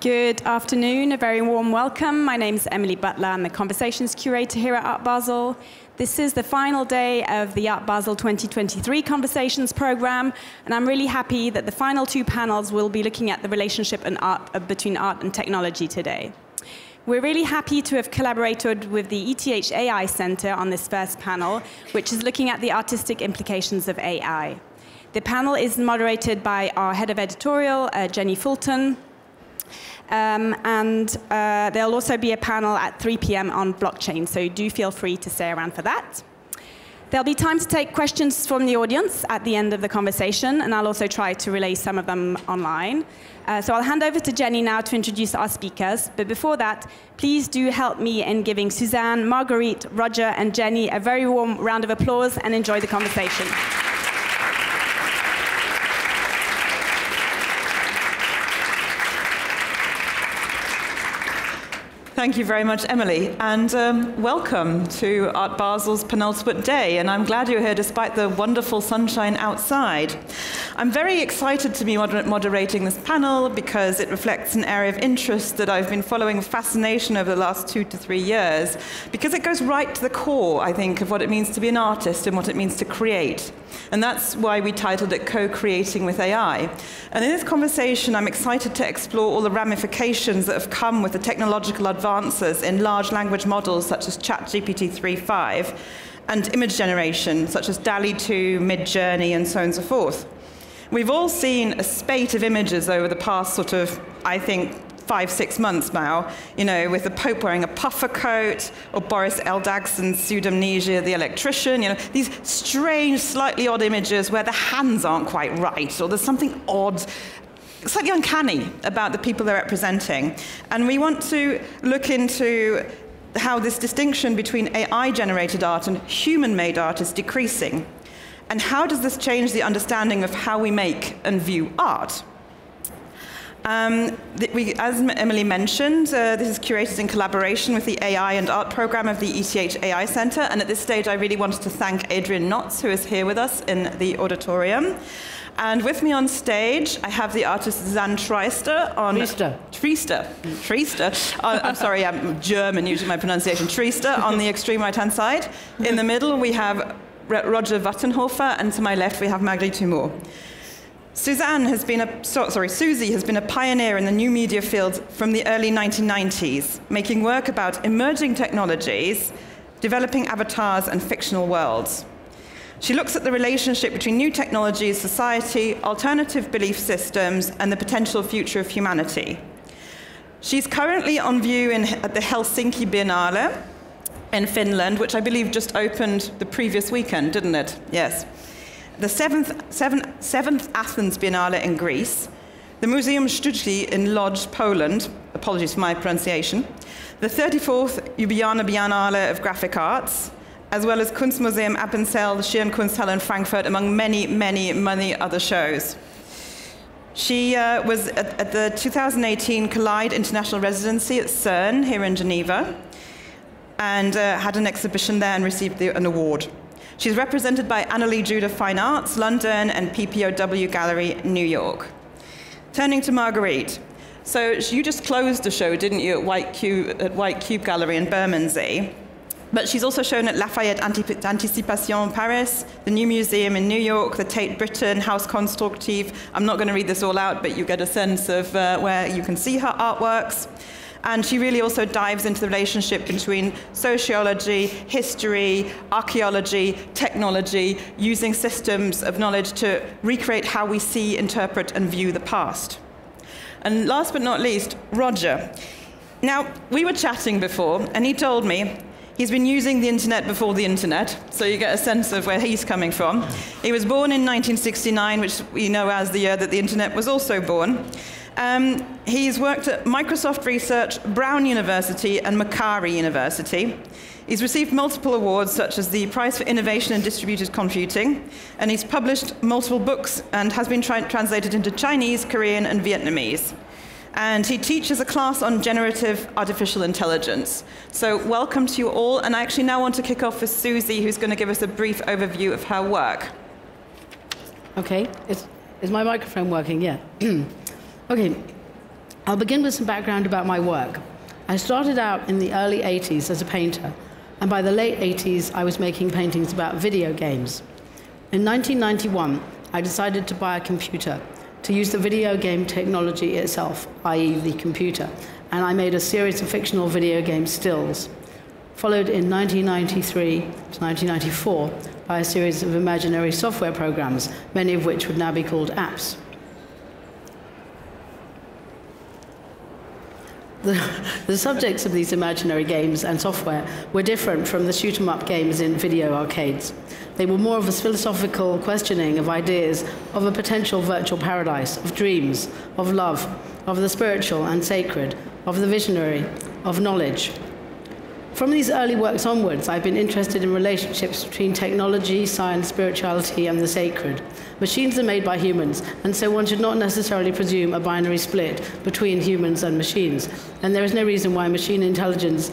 Good afternoon, a very warm welcome. My name is Emily Butler. I'm the Conversations Curator here at Art Basel. This is the final day of the Art Basel 2023 Conversations program, and I'm really happy that the final two panels will be looking at the relationship between art and technology today. We're really happy to have collaborated with the ETH AI Center on this first panel, which is looking at the artistic implications of AI. The panel is moderated by our head of editorial, Jeni Fulton. There'll also be a panel at 3 p.m. on blockchain, so do feel free to stay around for that. There'll be time to take questions from the audience at the end of the conversation, and I'll also try to relay some of them online. So I'll hand over to Jeni now to introduce our speakers, but before that, please do help me in giving Suzanne, Marguerite, Roger, and Jeni a very warm round of applause and enjoy the conversation. Thank you very much, Emily, and welcome to Art Basel's penultimate day, and I'm glad you're here despite the wonderful sunshine outside. I'm very excited to be moderating this panel because it reflects an area of interest that I've been following with fascination over the last 2 to 3 years, because it goes right to the core, I think, of what it means to be an artist and what it means to create. And that's why we titled it Co-Creating with AI. And in this conversation, I'm excited to explore all the ramifications that have come with the technological advances in large language models such as ChatGPT 3.5 and image generation such as DALL-E 2, Midjourney, and so on and so forth. We've all seen a spate of images over the past sort of, I think, 5-6 months now, you know, with the Pope wearing a puffer coat, or Boris Eldagson's Pseudomnesia the electrician, you know, these strange, slightly odd images where the hands aren't quite right, or there's something odd, slightly uncanny about the people they're representing. And we want to look into how this distinction between AI-generated art and human-made art is decreasing. And how does this change the understanding of how we make and view art? As Emily mentioned, this is curated in collaboration with the AI and Art program of the ETH AI Center. And at this stage, I really wanted to thank Adrian Knotts, who is here with us in the auditorium. And with me on stage, I have the artist Suzanne Treister on... Treister. I'm sorry, I'm German, usually my pronunciation. Treister on the extreme right-hand side. In the middle, we have Roger Wattenhofer, and to my left, we have Marguerite Humeau. Susie has been a pioneer in the new media field from the early 1990s, making work about emerging technologies, developing avatars, and fictional worlds. She looks at the relationship between new technologies, society, alternative belief systems, and the potential future of humanity. She's currently on view at the Helsinki Biennale in Finland, which I believe just opened the previous weekend, didn't it? Yes. The seventh Athens Biennale in Greece, the Muzeum Sztuki in Lodz, Poland, apologies for my pronunciation, the 34th Ljubljana Biennale of Graphic Arts, as well as Kunstmuseum Appenzell, the Schirn Kunsthalle in Frankfurt, among many, many, many other shows. She was at the 2018 Collide International Residency at CERN here in Geneva, and had an exhibition there and received an award. She's represented by Annalee Judah Fine Arts, London, and PPOW Gallery, New York. Turning to Marguerite. So you just closed the show, didn't you, at White Cube Gallery in Bermondsey? But she's also shown at Lafayette Anticipation in Paris, the New Museum in New York, the Tate Britain, House Constructive. I'm not going to read this all out, but you get a sense of where you can see her artworks. And she really also dives into the relationship between sociology, history, archaeology, technology, using systems of knowledge to recreate how we see, interpret, and view the past. And last but not least, Roger. Now, we were chatting before, and he told me he's been using the internet before the internet, so you get a sense of where he's coming from. He was born in 1969, which we know as the year that the internet was also born. He's worked at Microsoft Research, Brown University, and Macquarie University. He's received multiple awards, such as the Prize for Innovation in Distributed Computing, and he's published multiple books and has been translated into Chinese, Korean, and Vietnamese. And he teaches a class on generative artificial intelligence. So welcome to you all, and I actually now want to kick off with Susie, who's going to give us a brief overview of her work. Okay, is my microphone working? Yeah. Okay. I'll begin with some background about my work. I started out in the early 80s as a painter, and by the late 80s, I was making paintings about video games. In 1991, I decided to buy a computer to use the video game technology itself, i.e. the computer, and I made a series of fictional video game stills, followed in 1993 to 1994 by a series of imaginary software programs, many of which would now be called apps. The subjects of these imaginary games and software were different from the shoot-'em-up games in video arcades. They were more of a philosophical questioning of ideas, of a potential virtual paradise, of dreams, of love, of the spiritual and sacred, of the visionary, of knowledge. From these early works onwards, I've been interested in relationships between technology, science, spirituality, and the sacred. Machines are made by humans, and so one should not necessarily presume a binary split between humans and machines. And there is no reason why machine intelligences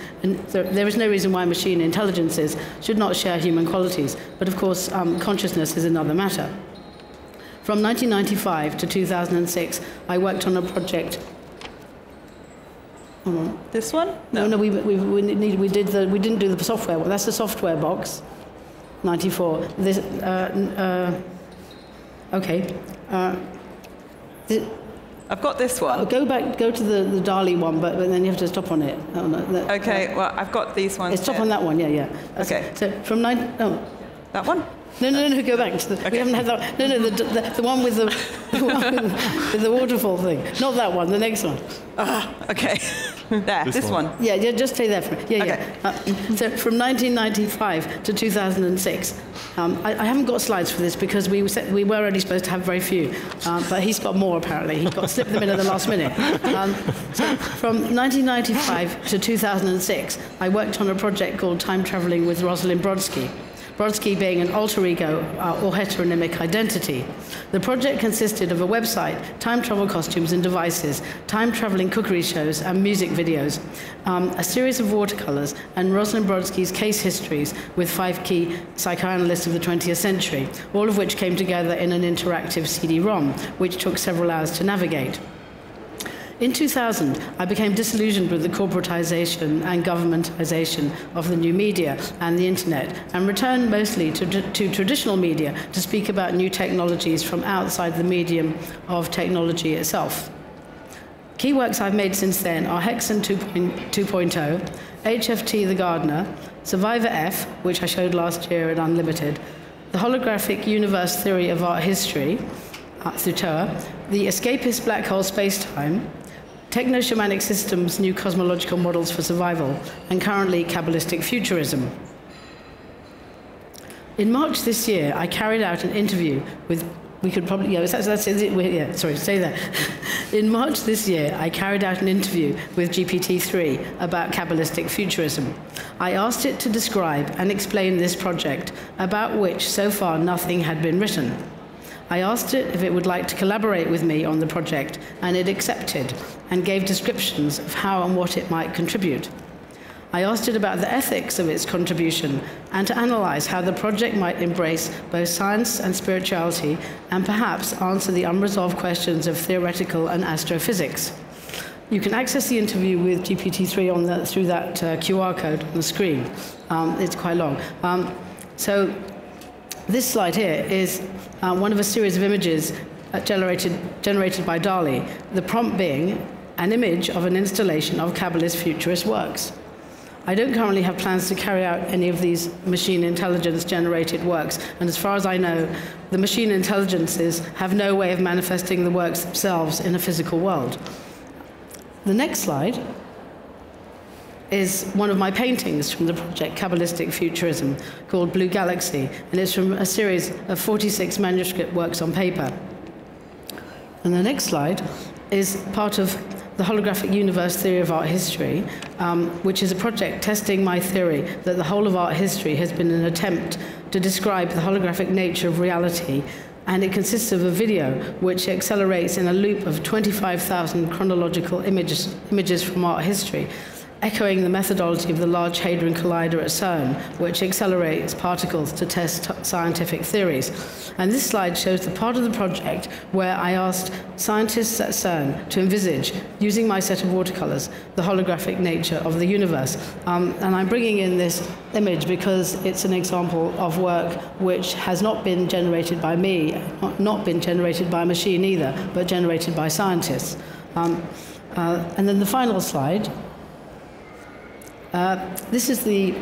should not share human qualities. But of course, consciousness is another matter. From 1995 to 2006, I worked on a project. This one? No, we didn't do the software. That's the software box. 94. This, okay. I've got this one. Go to the DALL-E one, but then you have to stop on it. Oh, no, okay. Well, I've got these ones. Stop on that one. Yeah. Okay. So from that one. No, go back to the. Okay. We haven't had that. No, the one with the waterfall thing. Not that one. The next one. Okay. There. This one. Yeah. Just stay there for me. Yeah. Okay. So from 1995 to 2006, I haven't got slides for this because we were already supposed to have very few, but he's got more apparently. He slipped them in at the last minute. So from 1995 to 2006, I worked on a project called Time Traveling with Rosalind Brodsky. Brodsky being an alter ego or heteronymic identity. The project consisted of a website, time travel costumes and devices, time traveling cookery shows and music videos, a series of watercolors, and Rosalind Brodsky's case histories with 5 key psychoanalysts of the 20th century, all of which came together in an interactive CD-ROM, which took several hours to navigate. In 2000, I became disillusioned with the corporatization and governmentization of the new media and the internet, and returned mostly to traditional media to speak about new technologies from outside the medium of technology itself. Key works I've made since then are Hexen 2.0, HFT the Gardener, Survivor F, which I showed last year at Unlimited, the Holographic Universe Theory of Art History, through TOA, the Escapist Black Hole Spacetime, Techno-Shamanic Systems, New Cosmological Models for Survival, and currently Kabbalistic Futurism. In March this year, I carried out an interview with, stay there. In March this year, I carried out an interview with GPT-3 about Kabbalistic Futurism. I asked it to describe and explain this project, about which so far nothing had been written. I asked it if it would like to collaborate with me on the project, and it accepted, and gave descriptions of how and what it might contribute. I asked it about the ethics of its contribution, and to analyze how the project might embrace both science and spirituality, and perhaps answer the unresolved questions of theoretical and astrophysics. You can access the interview with GPT-3 through that QR code on the screen. It's quite long. So this slide here is one of a series of images generated by DALL-E, the prompt being an image of an installation of Kabbalist futurist works. I don't currently have plans to carry out any of these machine intelligence-generated works, and as far as I know, the machine intelligences have no way of manifesting the works themselves in a physical world. The next slide is one of my paintings from the project Kabbalistic Futurism called Blue Galaxy, and it's from a series of 46 manuscript works on paper. And the next slide is part of the Holographic Universe Theory of Art History, which is a project testing my theory that the whole of art history has been an attempt to describe the holographic nature of reality, and it consists of a video which accelerates in a loop of 25,000 chronological images from art history. echoing the methodology of the Large Hadron Collider at CERN, which accelerates particles to test scientific theories. And this slide shows the part of the project where I asked scientists at CERN to envisage, using my set of watercolors, the holographic nature of the universe. And I'm bringing in this image because it's an example of work which has not been generated by me, not been generated by a machine either, but generated by scientists. And then the final slide. This is the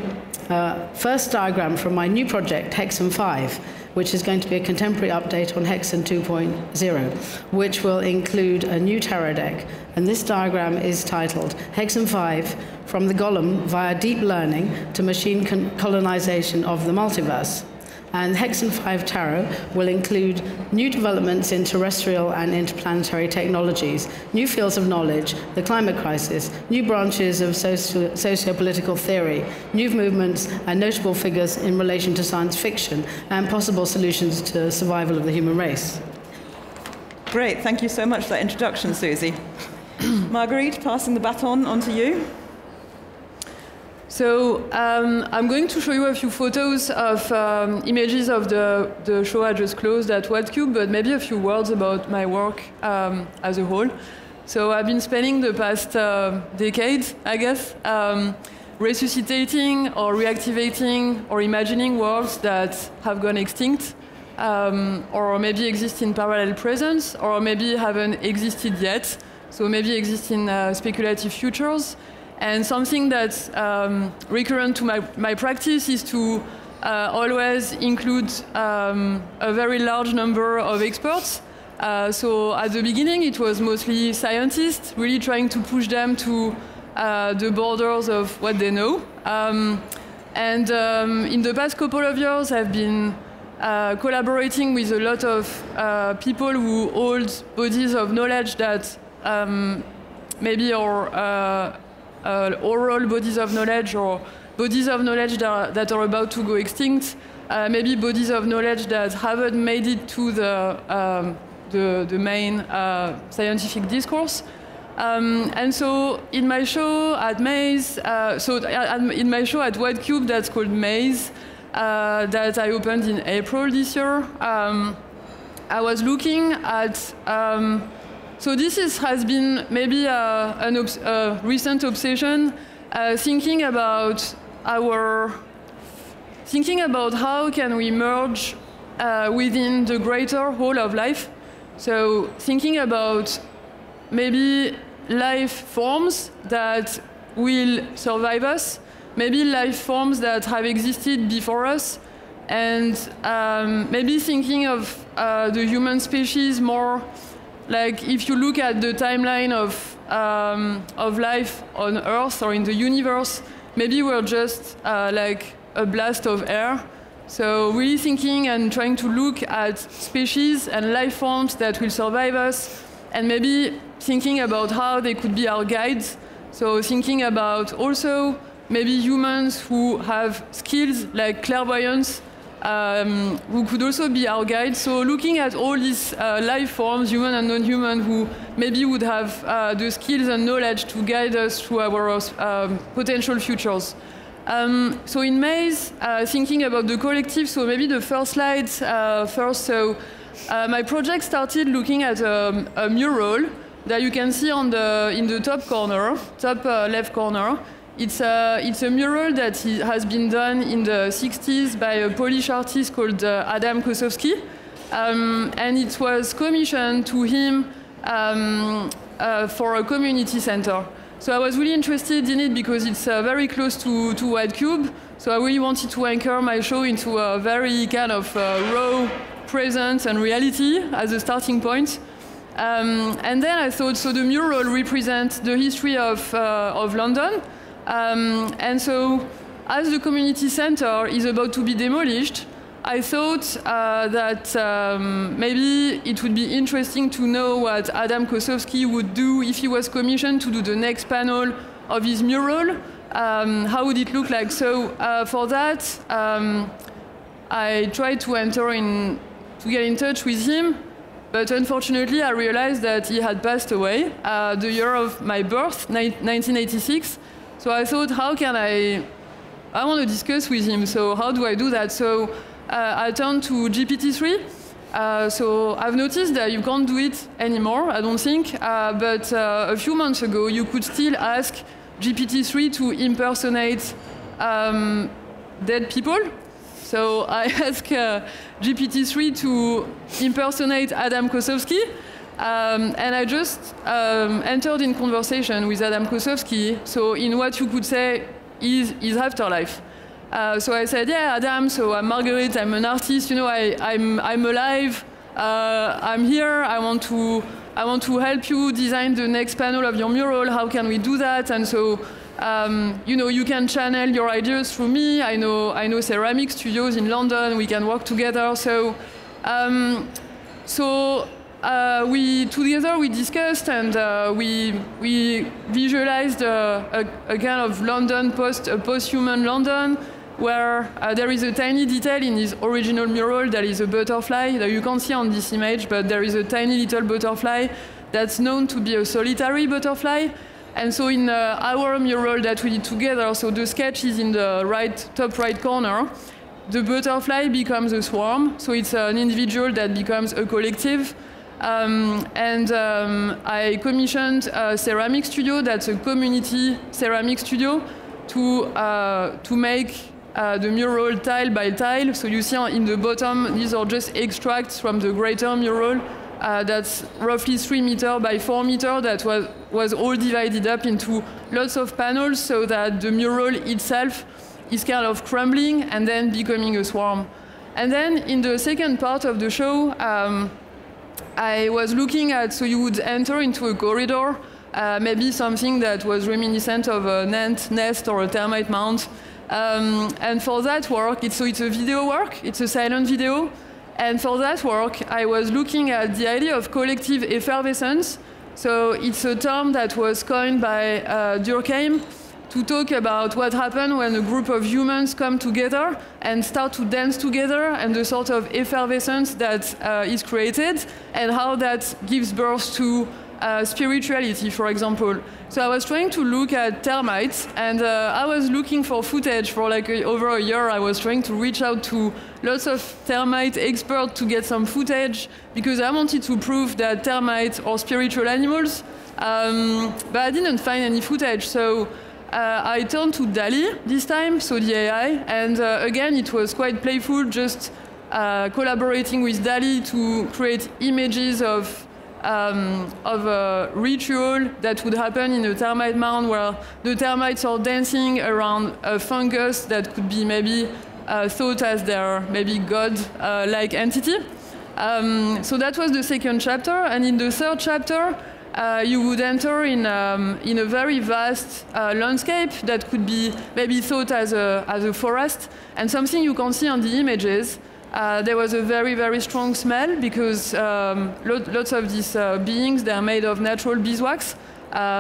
first diagram from my new project, Hexen 5, which is going to be a contemporary update on Hexen 2.0, which will include a new tarot deck. And this diagram is titled Hexen 5, From the Golem via Deep Learning to Machine Colonization of the Multiverse. And Hexen 5 Tarot will include new developments in terrestrial and interplanetary technologies, new fields of knowledge, the climate crisis, new branches of socio-political theory, new movements and notable figures in relation to science fiction, and possible solutions to survival of the human race. Great, thank you so much for that introduction, Susie. Marguerite, passing the baton on to you. So I'm going to show you a few photos of images of the show I just closed at WhatCube, but maybe a few words about my work as a whole. So I've been spending the past decade, I guess, resuscitating or reactivating or imagining worlds that have gone extinct, or maybe exist in parallel presence, or maybe haven't existed yet, so maybe exist in speculative futures. And something that's recurrent to my practice is to always include a very large number of experts. So at the beginning, it was mostly scientists, really trying to push them to the borders of what they know. In the past couple of years, I've been collaborating with a lot of people who hold bodies of knowledge that maybe are oral bodies of knowledge, or bodies of knowledge that are about to go extinct, maybe bodies of knowledge that haven't made it to the main scientific discourse. And so in my show at Maze, in my show at WhatCube that's called Maze, that I opened in April this year, I was looking at so this has been maybe a recent obsession, thinking about how can we merge within the greater whole of life. So thinking about maybe life forms that will survive us, maybe life forms that have existed before us, and maybe thinking of the human species more. Like if you look at the timeline of life on Earth or in the universe, maybe we're just like a blast of air. So really thinking and trying to look at species and life forms that will survive us, and maybe thinking about how they could be our guides. So thinking about also maybe humans who have skills like clairvoyance, who could also be our guide. So looking at all these life forms, human and non-human, who maybe would have the skills and knowledge to guide us through our potential futures. So in Maze, thinking about the collective, so maybe the first slide first. So my project started looking at a mural that you can see in the top corner, top left corner. It's a mural that has been done in the 60s by a Polish artist called Adam Kosowski. And it was commissioned to him for a community center. So I was really interested in it because it's very close to WhatCube. So I really wanted to anchor my show into a very kind of raw presence and reality as a starting point. And then I thought, so the mural represents the history of London. And so, as the community center is about to be demolished, I thought that maybe it would be interesting to know what Adam Kosowski would do if he was commissioned to do the next panel of his mural. How would it look like? So for that, I tried to get in touch with him, but unfortunately I realized that he had passed away the year of my birth, 1986. So I thought, how can I want to discuss with him, so how do I do that? So I turned to GPT-3. So I've noticed that you can't do it anymore, I don't think, but a few months ago you could still ask GPT-3 to impersonate dead people. So I asked GPT-3 to impersonate Adam Kosowski, and I just entered in conversation with Adam Kosowski, so in what you could say is his afterlife. So I said, yeah, Adam, so I'm Marguerite, I'm an artist, you know, I'm alive, I'm here, I want to help you design the next panel of your mural, how can we do that? And so, you know, you can channel your ideas through me, I know ceramic studios in London, we can work together, so, together we discussed and we visualized a kind of London post-human London, where there is a tiny detail in his original mural. There is a butterfly that you can't see on this image, but there is a tiny little butterfly that's known to be a solitary butterfly. And so in our mural that we did together, so the sketch is in the top right corner, the butterfly becomes a swarm, so it's an individual that becomes a collective. I commissioned a ceramic studio, that's a community ceramic studio, to make the mural tile by tile. So you see in the bottom, these are just extracts from the greater mural. That's roughly 3 meters by 4 meters, that was all divided up into lots of panels so that the mural itself is kind of crumbling and then becoming a swarm. And then in the second part of the show, I was looking at, so you would enter into a corridor, maybe something that was reminiscent of an ant nest or a termite mound. And for that work, it's a video work, it's a silent video. And for that work, I was looking at the idea of collective effervescence. So it's a term that was coined by Durkheim to talk about what happens when a group of humans come together and start to dance together, and the sort of effervescence that is created, and how that gives birth to spirituality, for example. So I was trying to look at termites, and I was looking for footage for like over a year. I was trying to reach out to lots of termite experts to get some footage, because I wanted to prove that termites are spiritual animals, but I didn't find any footage. So I turned to DALL-E this time, so the AI, and again it was quite playful, just collaborating with DALL-E to create images of a ritual that would happen in a termite mound, where the termites are dancing around a fungus that could be maybe thought as their maybe god-like entity. So that was the second chapter, and in the third chapter, you would enter in a very vast landscape that could be maybe thought as a forest, and something you can see on the images. There was a very, very strong smell, because lots of these beings, they're made of natural beeswax.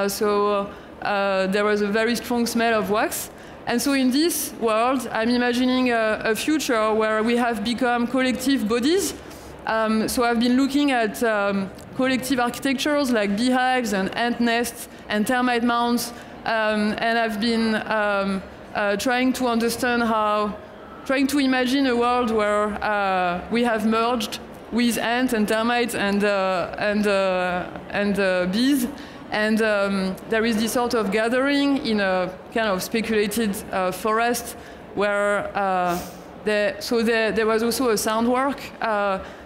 So there was a very strong smell of wax. And so in this world, I'm imagining a future where we have become collective bodies. So I've been looking at collective architectures like beehives and ant nests and termite mounds. And I've been trying to understand trying to imagine a world where we have merged with ants and termites and bees, and there is this sort of gathering in a kind of speculated forest where there was also a sound work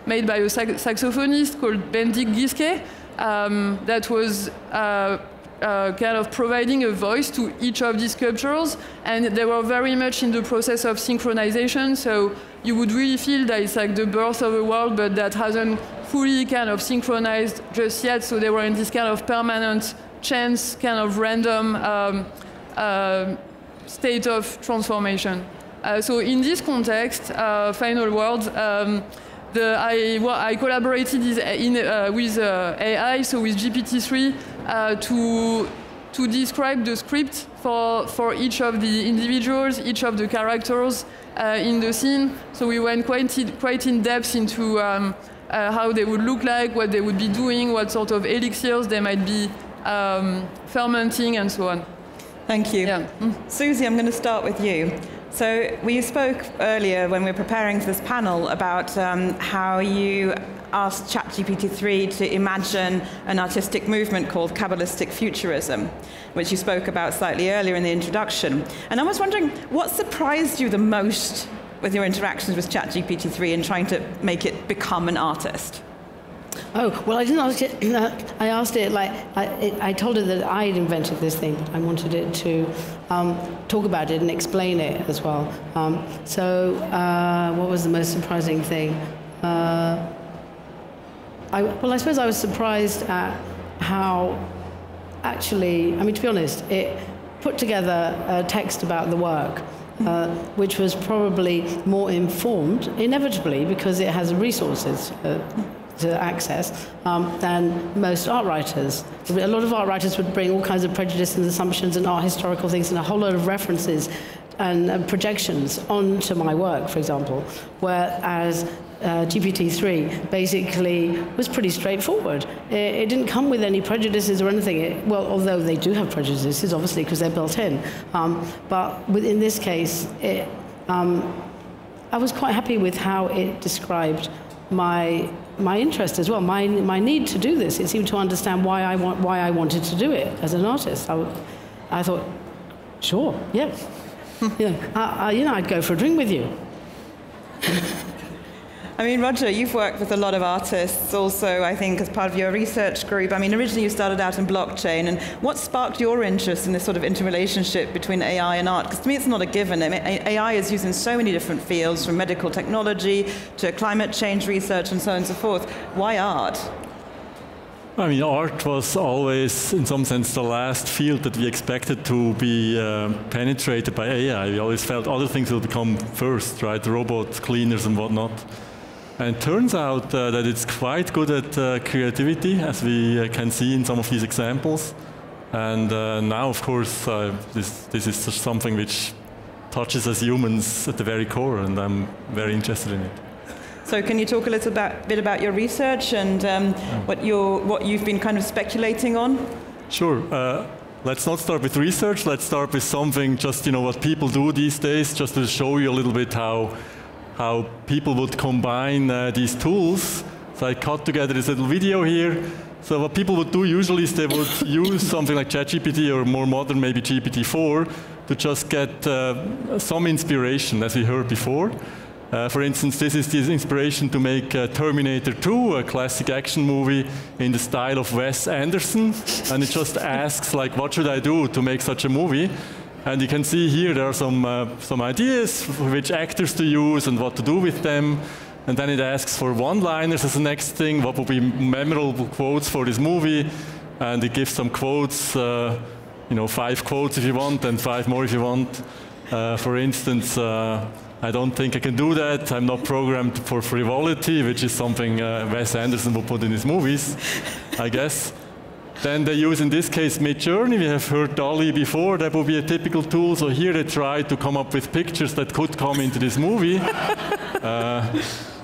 made by a saxophonist called Bendik Giske that was kind of providing a voice to each of these sculptures, and they were very much in the process of synchronization, so you would really feel that it's like the birth of a world, but that hasn't fully kind of synchronized just yet, so they were in this kind of permanent chance, kind of random state of transformation. So in this context, final words, I collaborated with AI, so with GPT-3, to describe the script for each of the individuals, each of the characters in the scene. So we went quite in depth into how they would look like, what they would be doing, what sort of elixirs they might be fermenting, and so on. Thank you. Yeah. Susie, I'm going to start with you. So we spoke earlier when we were preparing for this panel about how you asked ChatGPT-3 to imagine an artistic movement called Kabbalistic Futurism, which you spoke about slightly earlier in the introduction. And I was wondering, what surprised you the most with your interactions with ChatGPT-3 in trying to make it become an artist? Oh, well, I didn't ask it. I asked it, like, I told it that I had invented this thing. I wanted it to talk about it and explain it as well. What was the most surprising thing? Well, I suppose I was surprised at how, actually, I mean, to be honest, it put together a text about the work, which was probably more informed, inevitably, because it has resources to access than most art writers. A lot of art writers would bring all kinds of prejudice and assumptions and art historical things and a whole lot of references and projections onto my work, for example, whereas GPT-3 basically was pretty straightforward. It didn't come with any prejudices or anything. Well, although they do have prejudices, obviously, because they're built in. But in this case, I was quite happy with how it described my interest as well, my need to do this. It seemed to understand why I wanted to do it as an artist. I thought, sure, yeah. I'd go for a drink with you. I mean, Roger, you've worked with a lot of artists also, I think, as part of your research group. I mean, originally you started out in blockchain, and what sparked your interest in this sort of interrelationship between AI and art? Because to me, it's not a given. I mean, AI is used in so many different fields, from medical technology to climate change research and so on and so forth. Why art? I mean, art was always, in some sense, the last field that we expected to be penetrated by AI. We always felt other things will become first, right? Robots, cleaners, and whatnot. And it turns out that it's quite good at creativity, as we can see in some of these examples. And now, of course, this is just something which touches us humans at the very core, and I'm very interested in it. So can you talk a little bit about your research and what you've been kind of speculating on? Sure. Let's not start with research. Let's start with something, just what people do these days, just to show you a little bit how people would combine these tools. So I cut together this little video here. So what people would do usually is they would use something like ChatGPT or more modern, maybe GPT-4, to just get some inspiration, as we heard before. For instance, this is the inspiration to make Terminator 2, a classic action movie in the style of Wes Anderson. And it just asks, like, what should I do to make such a movie? And you can see here there are some ideas for which actors to use and what to do with them. And then it asks for one-liners as the next thing, what would be memorable quotes for this movie. And it gives some quotes, 5 quotes if you want, and 5 more if you want. For instance, I don't think I can do that. I'm not programmed for frivolity, which is something Wes Anderson will put in his movies, I guess. Then they use, in this case, Midjourney. We have heard DALL before. That would be a typical tool. So here they try to come up with pictures that could come into this movie.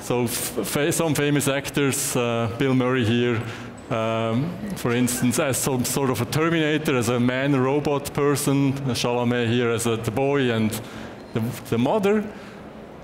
Some famous actors, Bill Murray here, for instance, as some sort of a Terminator, as a man-robot person, Chalamet here as the boy and the mother.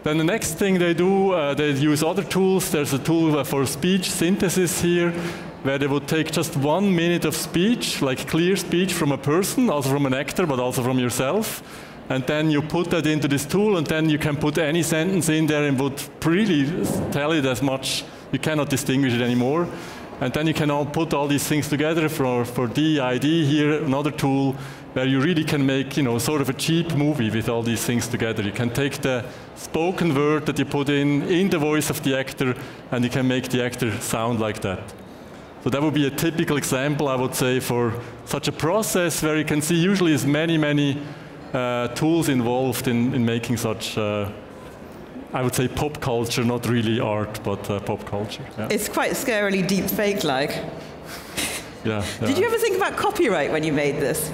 Then the next thing they do, they use other tools. There's a tool for speech synthesis here, where they would take just 1 minute of speech, like clear speech from a person, also from an actor, but also from yourself. And then you put that into this tool, and then you can put any sentence in there and would really tell it as much. You cannot distinguish it anymore. And then you can all put all these things together for DID here, another tool where you really can make, sort of a cheap movie with all these things together. You can take the spoken word that you put in the voice of the actor, and you can make the actor sound like that. So that would be a typical example, I would say, for such a process where you can see usually is many tools involved in making such, I would say, pop culture, not really art, but pop culture. Yeah. It's quite scarily deep fake-like. Yeah. Did you ever think about copyright when you made this?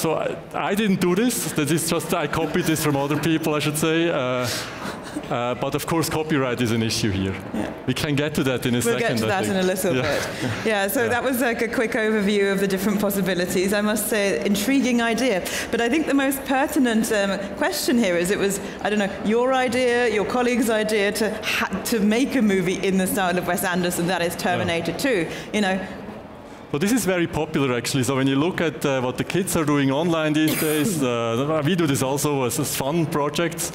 So I didn't do this. That is just, I copied this from other people, I should say. But of course, copyright is an issue here. Yeah. We can get to that in a second. We'll get to that in a little bit. Yeah, so that was like a quick overview of the different possibilities. I must say, intriguing idea. But I think the most pertinent question here is, it was, I don't know, your idea, your colleague's idea to make a movie in the style of Wes Anderson, that is Terminator 2, you know. Well, this is very popular, actually. So when you look at what the kids are doing online these days, we do this also as fun projects.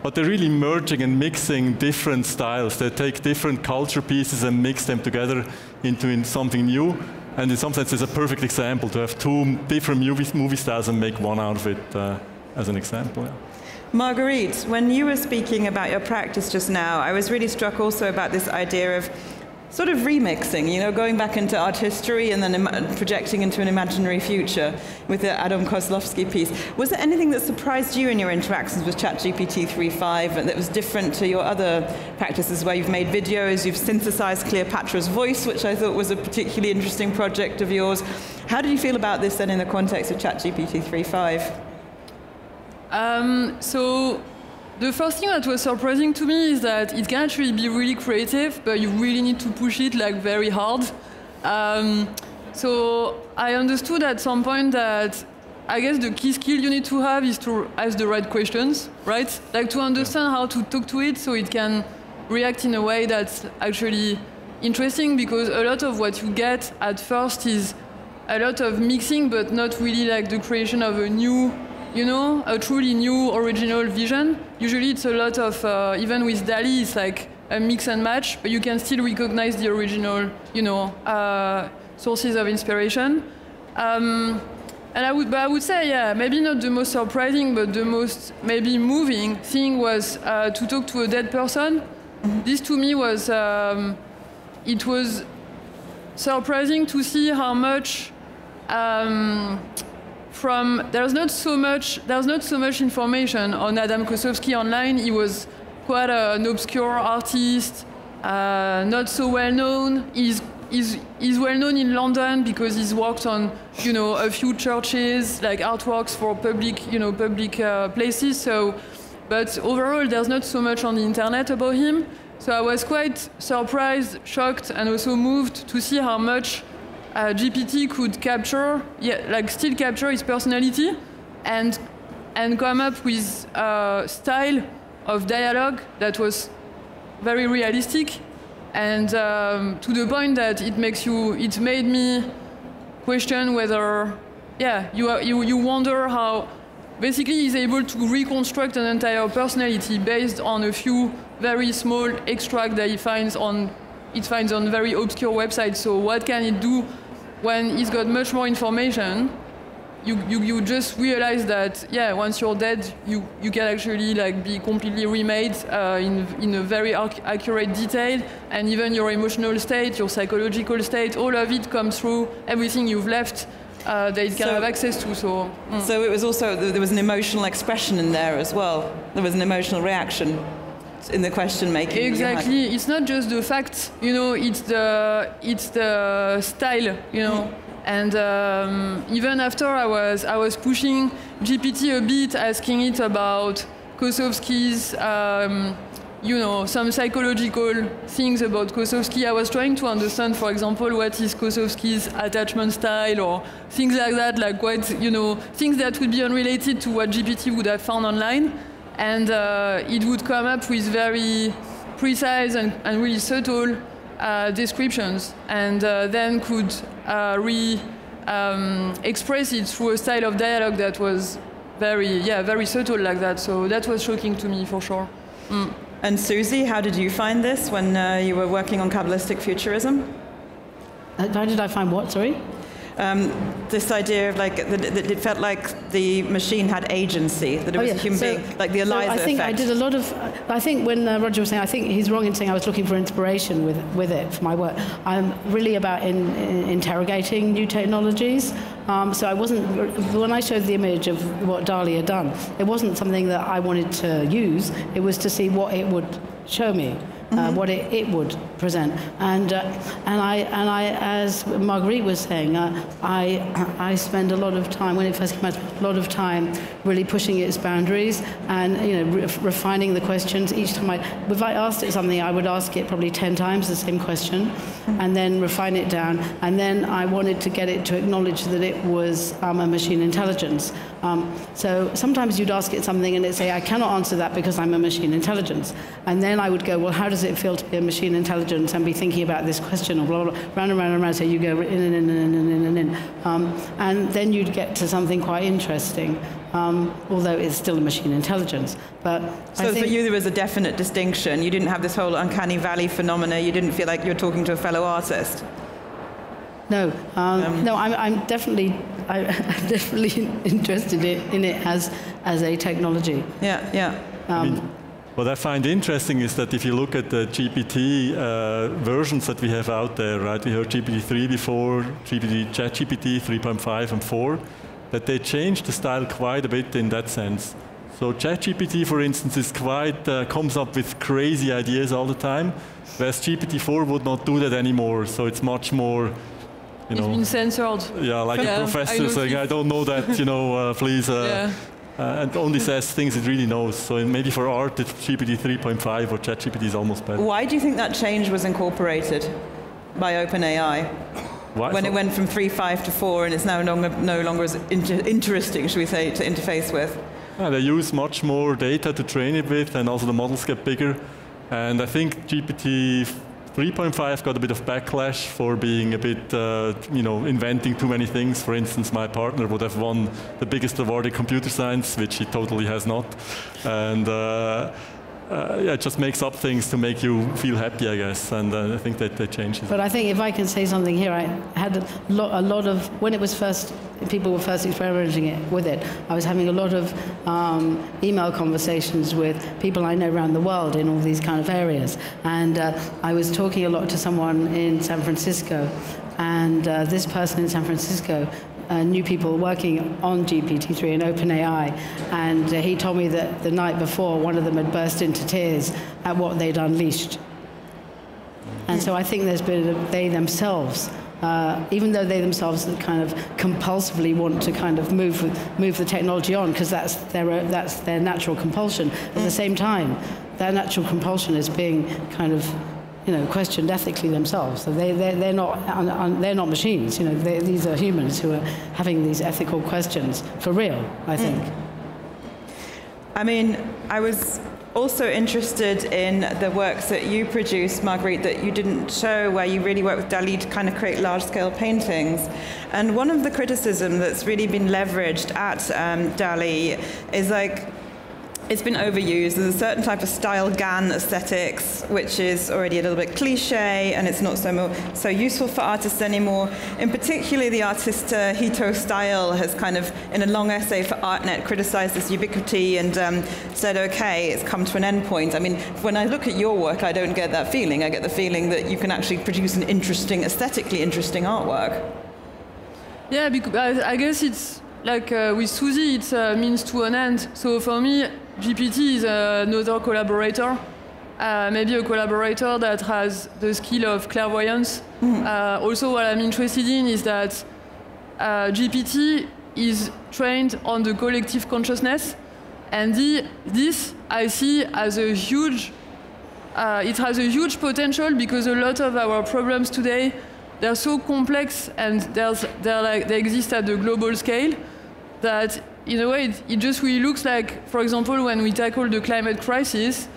But they're really merging and mixing different styles. They take different culture pieces and mix them together into something new. And in some sense, it's a perfect example to have two different movie styles and make one out of it as an example. Yeah. Marguerite, when you were speaking about your practice just now, I was really struck also about this idea of sort of remixing, you know, going back into art history and then projecting into an imaginary future with the Adam Kozlowski piece. Was there anything that surprised you in your interactions with ChatGPT 3.5 that was different to your other practices where you've made videos, you've synthesized Cleopatra's voice, which I thought was a particularly interesting project of yours. How did you feel about this then in the context of ChatGPT 3.5? So the first thing that was surprising to me is that it can actually be really creative, but you really need to push it like very hard. So I understood at some point that I guess the key skill you need to have is to ask the right questions, right? Like to understand how to talk to it so it can react in a way that's actually interesting, because a lot of what you get at first is a lot of mixing, but not really like the creation of a new, you know, a truly new original vision. Usually it's a lot of, even with DALL-E, it's like a mix and match, but you can still recognize the original, you know, sources of inspiration. And I would say, yeah, maybe not the most surprising, but the most maybe moving thing was to talk to a dead person. Mm-hmm. This to me was, it was surprising to see how much there's not so much information on Adam Kozlowski online. He was quite an obscure artist, not so well known. He's well known in London because he's worked on, you know, a few churches, like artworks for public places. So, but overall, there's not so much on the internet about him. So I was quite surprised, shocked, and also moved to see how much GPT could capture, still capture his personality, and come up with a style of dialogue that was very realistic, and to the point that it made me question whether, you wonder how basically he's able to reconstruct an entire personality based on a few very small extracts that it finds on very obscure websites. So what can it do when he's got much more information? You just realize that, yeah, once you're dead, you can actually like be completely remade in a very accurate detail, and even your emotional state, your psychological state, all of it comes through everything you've left that it can have access to. So it was also, there was an emotional expression in there as well. There was an emotional reaction in the question making. Exactly. It's not just the facts, you know, it's the style, you know. And even after I was pushing GPT a bit, asking it about Kozlowski's, you know, some psychological things about Kozlowski. I was trying to understand, for example, what is Kozlowski's attachment style, or things like that, like what, you know, things that would be unrelated to what GPT would have found online. And it would come up with very precise and really subtle descriptions, and then could express it through a style of dialogue that was very subtle like that. So that was shocking to me for sure. Mm. And Susie, how did you find this when you were working on Kabbalistic futurism? How did I find what, sorry? This idea of like that it felt like the machine had agency, that it was a human being, like the Eliza effect. I did a lot of. I think when Roger was saying, I think he's wrong in saying I was looking for inspiration with it for my work. I'm really about interrogating new technologies. So I wasn't. When I showed the image of what DALL-E had done, it wasn't something that I wanted to use. It was to see what it would show me. what it would present. And I, as Marguerite was saying, I spend a lot of time, when it first came out, a lot of time really pushing its boundaries and refining the questions. Each time if I asked it something, I would ask it probably 10 times the same question, and then refine it down. And then I wanted to get it to acknowledge that it was a machine intelligence. So sometimes you'd ask it something and it'd say, I cannot answer that because I'm a machine intelligence. And then I would go, well, how does it feel to be a machine intelligence and be thinking about this question, or blah, blah, blah, round and round and round. So you go in and in. And then you'd get to something quite interesting, although it's still a machine intelligence. But so for you, there was a definite distinction. You didn't have this whole uncanny valley phenomena. You didn't feel like you were talking to a fellow artist. No, no, I'm definitely interested in it as a technology. Yeah, yeah. What I find interesting is that if you look at the GPT versions that we have out there, right? We heard GPT-3 before, ChatGPT 3.5 and 4, that they changed the style quite a bit in that sense. So ChatGPT, for instance, is quite comes up with crazy ideas all the time, whereas GPT-4 would not do that anymore. So it's much more. It's been censored. Yeah, like a professor saying, I don't know that, please. And only says things it really knows. So maybe for art, it's GPT 3.5 or ChatGPT is almost better. Why do you think that change was incorporated by OpenAI? When it went from 3.5 to 4 and it's now no longer as interesting, should we say, to interface with? Yeah, they use much more data to train it with, and also the models get bigger. And I think GPT 3.5 got a bit of backlash for being a bit, inventing too many things. For instance, my partner would have won the biggest award in computer science, which he totally has not. And it just makes up things to make you feel happy, I guess. And I think that they changed it. But I think if I can say something here, I had a lot of, when it was first, people were first experimenting with it, I was having a lot of email conversations with people I know around the world in all these kind of areas. And I was talking a lot to someone in San Francisco, and this person in San Francisco knew people working on GPT-3 and OpenAI, and he told me that the night before, one of them had burst into tears at what they'd unleashed. And so I think there's been, they themselves, even though they themselves kind of compulsively want to kind of move the technology on, because that's their natural compulsion. At the same time, that natural compulsion is being kind of questioned ethically themselves. So they're not machines. These are humans who are having these ethical questions for real, I think. I mean, I was also interested in the works that you produced, Marguerite, that you didn't show, where you really work with DALL-E to kind of create large-scale paintings. And one of the criticism that's really been leveraged at DALL-E is like, it's been overused. There's a certain type of style GAN aesthetics, which is already a little bit cliche, and it's not so useful for artists anymore. In particular, the Artista Hito style has kind of, in a long essay for ArtNet, criticized this ubiquity and said, okay, it's come to an end point. I mean, when I look at your work, I don't get that feeling. I get the feeling that you can actually produce an interesting, aesthetically interesting artwork. Yeah, because I guess it's like with Suzy, it's a means to an end. So for me, GPT is another collaborator, maybe a collaborator that has the skill of clairvoyance. Also, what I'm interested in is that GPT is trained on the collective consciousness, and this I see as a huge, it has a huge potential, because a lot of our problems today, they're so complex and they exist at the global scale that in a way it just really looks like, for example, when we tackle the climate crisis,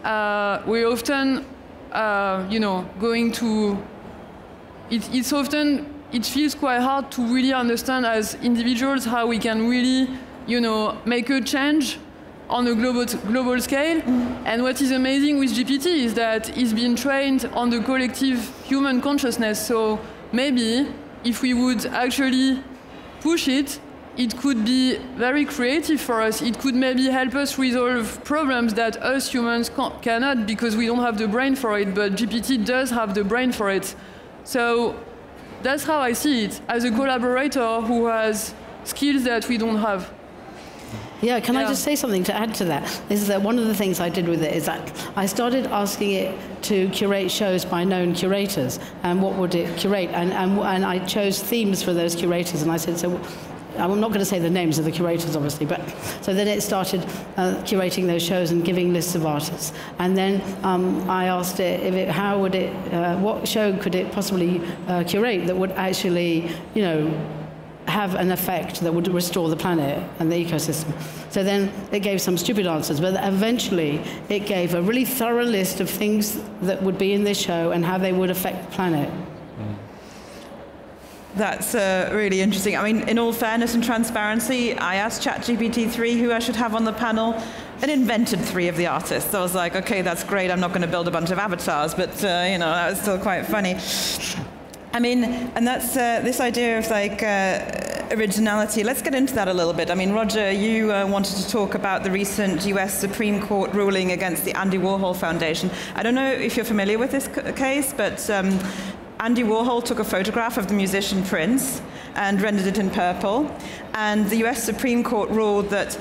we often, going to, it feels quite hard to really understand as individuals how we can really, make a change on a global scale. And what is amazing with GPT is that it's been trained on the collective human consciousness. So maybe if we would actually push it, it could be very creative for us. It could maybe help us resolve problems that us humans cannot, because we don't have the brain for it, but GPT does have the brain for it. So that's how I see it, as a collaborator who has skills that we don't have. Yeah, can I just say something to add to that? Is that one of the things I did with it is that I started asking it to curate shows by known curators, and what would it curate? And I chose themes for those curators, and I said, so I'm not going to say the names of the curators, obviously, but so then it started curating those shows and giving lists of artists. And then I asked it, how would it, what show could it possibly curate that would actually, you know, have an effect that would restore the planet and the ecosystem. So then it gave some stupid answers, but eventually it gave a really thorough list of things that would be in this show and how they would affect the planet. That's really interesting. I mean, in all fairness and transparency, I asked ChatGPT-3 who I should have on the panel, and invented 3 of the artists. So I was like, okay, that's great. I'm not going to build a bunch of avatars, but you know, that was still quite funny. I mean, and that's this idea of like originality. Let's get into that a little bit. I mean, Roger, you wanted to talk about the recent US Supreme Court ruling against the Andy Warhol Foundation. I don't know if you're familiar with this case, but Andy Warhol took a photograph of the musician Prince and rendered it in purple. And the US Supreme Court ruled that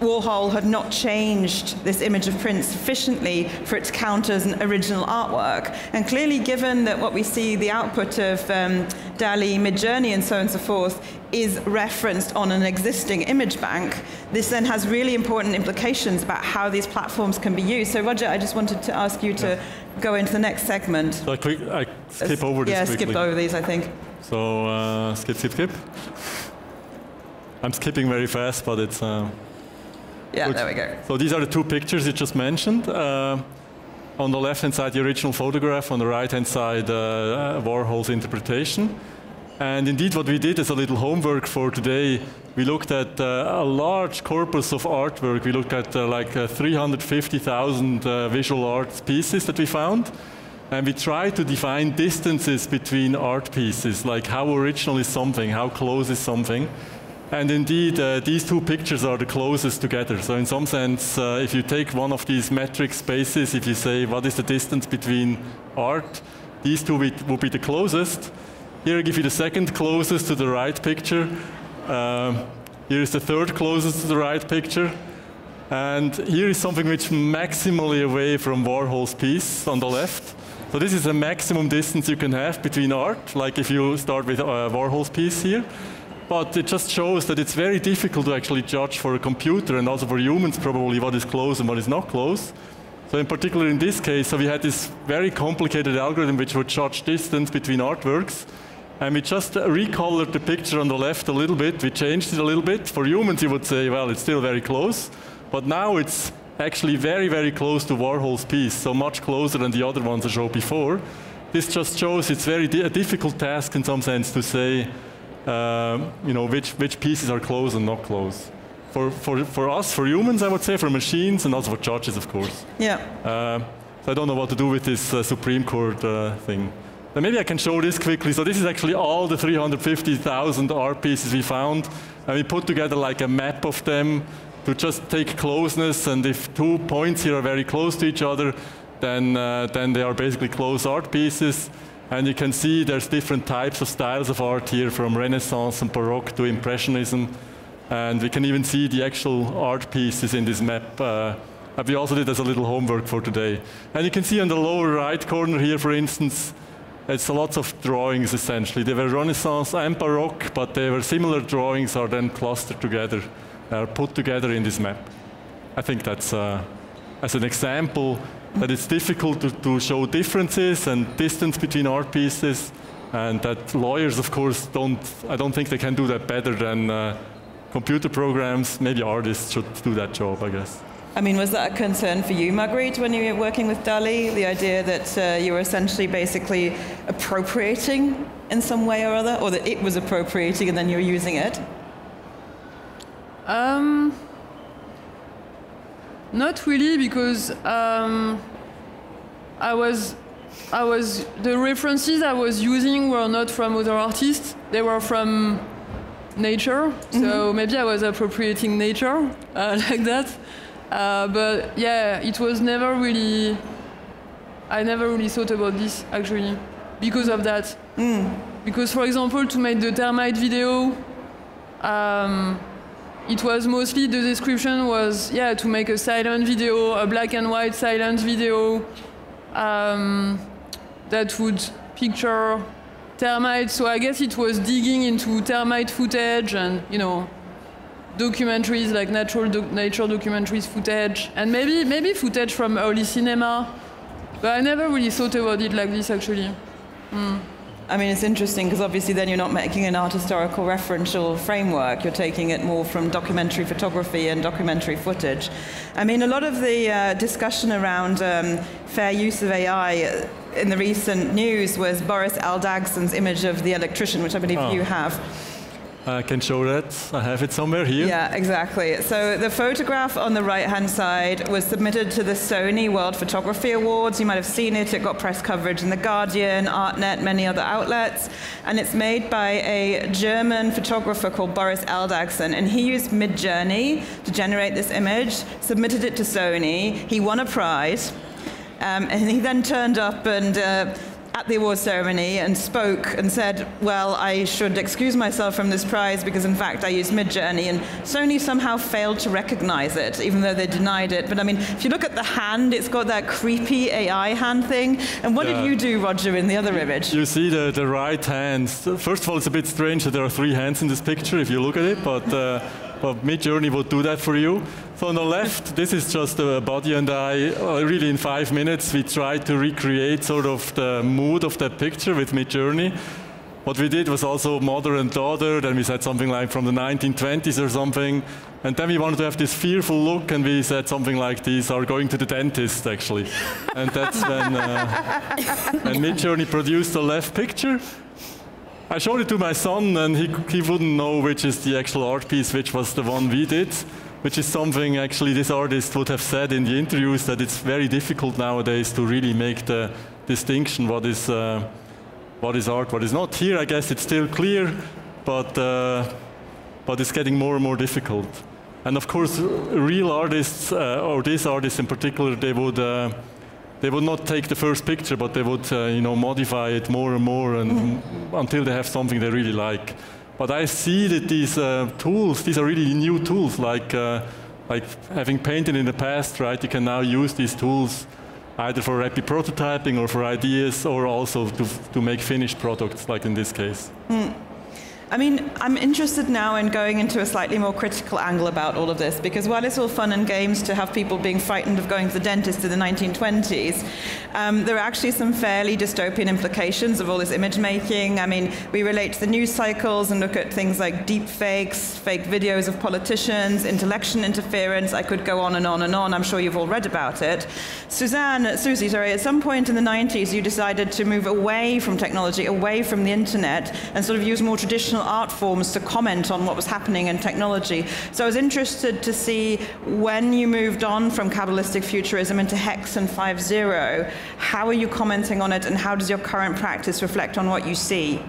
Warhol had not changed this image of Prince sufficiently for it to count as an original artwork. And clearly, given that what we see, the output of DALL-E, Midjourney, and so on and so forth, is referenced on an existing image bank, this then has really important implications about how these platforms can be used. So, Roger, I just wanted to ask you to go into the next segment. So I skip over this quickly. Skip over these, I think. So, skip. I'm skipping very fast, but it's... Yeah, there we go. So these are the 2 pictures you just mentioned. On the left-hand side, the original photograph. On the right-hand side, Warhol's interpretation. And indeed, what we did as a little homework for today, we looked at a large corpus of artwork. We looked at like 350,000 visual art pieces that we found. And we tried to define distances between art pieces, like how original is something, how close is something. And indeed, these 2 pictures are the closest together. So in some sense, if you take one of these metric spaces, if you say, what is the distance between art, these 2 would be the closest. Here I give you the second closest to the right picture. Here is the third closest to the right picture. And here is something which is maximally away from Warhol's piece on the left. So this is a maximum distance you can have between art, like if you start with Warhol's piece here. But it just shows that it's very difficult to actually judge for a computer, and also for humans probably, what is close and what is not close. So in particular in this case, so we had this very complicated algorithm which would judge distance between artworks. And we just recolored the picture on the left a little bit. We changed it a little bit. For humans, you would say, well, it's still very close. But now it's actually very, very close to Warhol's piece, so much closer than the other ones I showed before. This just shows it's a difficult task in some sense to say, you know, which pieces are close and not close. For us, for humans, I would say, for machines, and also for judges, of course. Yeah. So I don't know what to do with this Supreme Court thing. But maybe I can show this quickly. So this is actually all the 350,000 art pieces we found, and we put together like a map of them to just take closeness. And if 2 points here are very close to each other, then they are basically close art pieces. And you can see there's different types of styles of art here, from Renaissance and Baroque to Impressionism. And we can even see the actual art pieces in this map. We also did as a little homework for today. And you can see on the lower right corner here, for instance, it's lots of drawings, essentially. They were Renaissance and Baroque, but they were similar drawings are then clustered together, put together in this map. I think that's, as an example, that it's difficult to show differences and distance between art pieces, and that lawyers, of course, I don't think they can do that better than computer programs. Maybe artists should do that job, I guess. I mean, was that a concern for you, Marguerite, when you were working with DALL-E, the idea that you were essentially basically appropriating in some way or other, or that it was appropriating and then you were using it? Not really, because the references I was using were not from other artists. They were from nature. So maybe I was appropriating nature like that. But yeah, it was never really. I never really thought about this actually because of that. Because, for example, to make the termite video, it was mostly, the description was, yeah, to make a silent video, a black and white silent video that would picture termites. So I guess it was digging into termite footage and, you know, documentaries like nature documentaries footage, and maybe footage from early cinema. But I never really thought about it like this, actually. I mean, it's interesting because obviously then you're not making an art historical referential framework. You're taking it more from documentary photography and documentary footage. I mean, a lot of the discussion around fair use of AI in the recent news was Boris Aldagson's image of the electrician, which I believe you have. I can show that. I have it somewhere here. Yeah, exactly. So the photograph on the right-hand side was submitted to the Sony World Photography Awards. You might have seen it. It got press coverage in The Guardian, ArtNet, many other outlets. And it's made by a German photographer called Boris Aldagson. And he used Midjourney to generate this image, submitted it to Sony. He won a prize. And he then turned up and at the awards ceremony and spoke and said, well, I should excuse myself from this prize because, in fact, I used Midjourney. And Sony somehow failed to recognize it, even though they denied it. But, I mean, if you look at the hand, it's got that creepy AI hand thing. And what did you do, Roger, in the other image? You see the right hand. First of all, it's a bit strange that there are 3 hands in this picture, if you look at it. But Midjourney would do that for you. So on the left, this is just a body and I. Really, in 5 minutes, we tried to recreate sort of the mood of that picture with Midjourney. What we did was also mother and daughter. Then we said something like from the 1920s or something. And then we wanted to have this fearful look, and we said something like these are going to the dentist, actually. And that's when Midjourney produced the left picture. I showed it to my son, and he wouldn't know which is the actual art piece, which was the one we did, which is something actually this artist would have said in the interviews, that it's very difficult nowadays to really make the distinction what is art, what is not. Here, I guess it's still clear, but it's getting more and more difficult. And of course, real artists, or this artist in particular, they would not take the first picture, but they would modify it more and more until they have something they really like. But I see that these tools, these are really new tools, like having painted in the past, right? You can now use these tools either for rapid prototyping or for ideas, or also to make finished products, like in this case. I mean, I'm interested now in going into a slightly more critical angle about all of this, because while it's all fun and games to have people being frightened of going to the dentist in the 1920s, there are actually some fairly dystopian implications of all this image making. I mean, we relate to the news cycles and look at things like deep fakes, fake videos of politicians, intellection interference. I could go on and on and on. I'm sure you've all read about it. Susie, at some point in the 90s, you decided to move away from technology, away from the internet, and sort of use more traditional art forms to comment on what was happening in technology. So I was interested to see, when you moved on from Kabbalistic futurism into Hex and 5.0, how are you commenting on it, and how does your current practice reflect on what you see?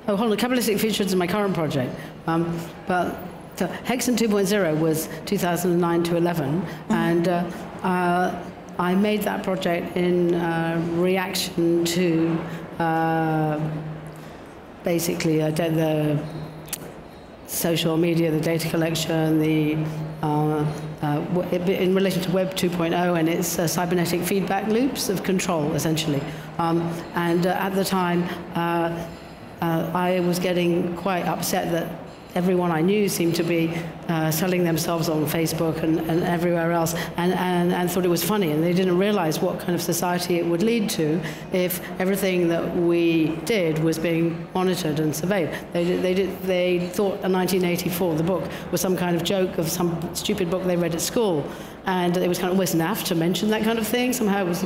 Oh, hold on, Kabbalistic futurism is my current project. But Hex and 2.0 was 2009 to 11, and I made that project in reaction to basically the social media, the data collection, in relation to Web 2.0 and its cybernetic feedback loops of control, essentially. And at the time, I was getting quite upset that everyone I knew seemed to be selling themselves on Facebook and everywhere else, and thought it was funny, and they didn't realize what kind of society it would lead to if everything that we did was being monitored and surveyed. They thought 1984, the book, was some kind of joke of some stupid book they read at school, and it was kind of almost naff to mention that kind of thing. Somehow it was,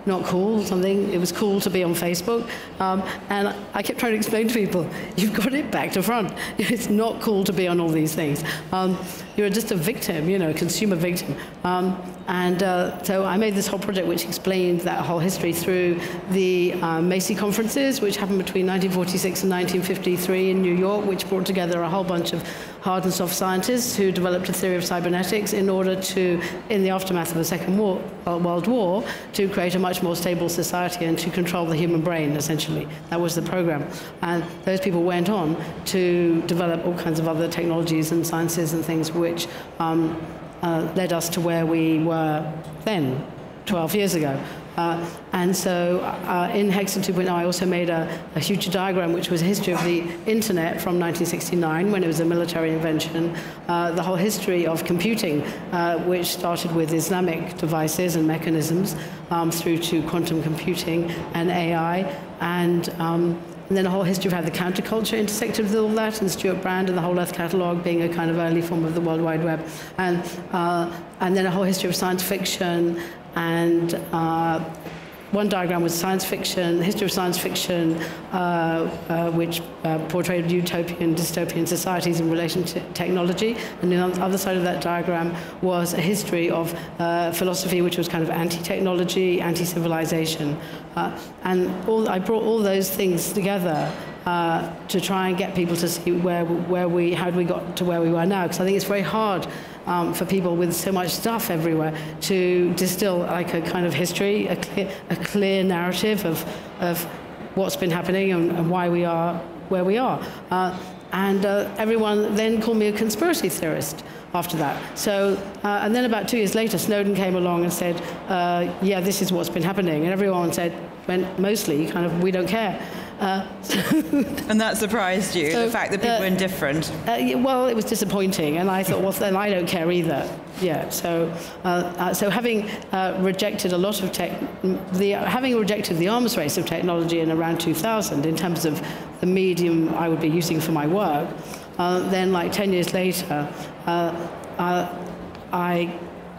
not cool, something. It was cool to be on Facebook. And I kept trying to explain to people, you've got it back to front. It's not cool to be on all these things. You're just a victim, a consumer victim. And so I made this whole project which explained that whole history through the Macy conferences, which happened between 1946 and 1953 in New York, which brought together a whole bunch of hard and soft scientists who developed a theory of cybernetics in order to, in the aftermath of the Second World War, to create a much more stable society and to control the human brain, essentially. That was the program. And those people went on to develop all kinds of other technologies and sciences and things which led us to where we were then, 12 years ago. And so in Hexagon 2.0, I also made a huge diagram, which was a history of the internet from 1969, when it was a military invention, the whole history of computing, which started with Islamic devices and mechanisms, through to quantum computing and AI, and then a whole history of how the counterculture intersected with all that, and Stuart Brand and the whole Earth Catalogue being a kind of early form of the World Wide Web, and then a whole history of science fiction, and one diagram was science fiction, the history of science fiction, which portrayed utopian, dystopian societies in relation to technology. And on the other side of that diagram was a history of philosophy, which was kind of anti-technology, anti-civilization. And I brought all those things together to try and get people to see how we got to where we were now. Because I think it's very hard for people with so much stuff everywhere to distill like a kind of history, a clear narrative of what's been happening and why we are where we are. And everyone then called me a conspiracy theorist after that. So, and then about 2 years later, Snowden came along and said, yeah, this is what's been happening. And everyone said, mostly, kind of, we don't care. And that surprised you, the fact that people were indifferent? Well, it was disappointing, and I thought, well, then I don't care either. Yeah. So, so having rejected a lot of having rejected the arms race of technology in around 2000 in terms of the medium I would be using for my work, then like 10 years later, I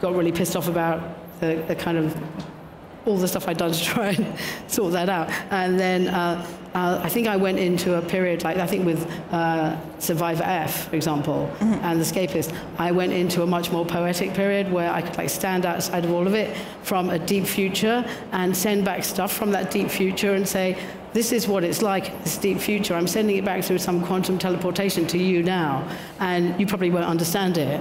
got really pissed off about the kind of all the stuff I'd done to try and sort that out. And then I think I went into a period, like I think with Survivor F, for example, and The Escapist, I went into a much more poetic period where I could like stand outside of all of it from a deep future and send back stuff from that deep future and say, this is what it's like, this deep future. I'm sending it back through some quantum teleportation to you now, and you probably won't understand it.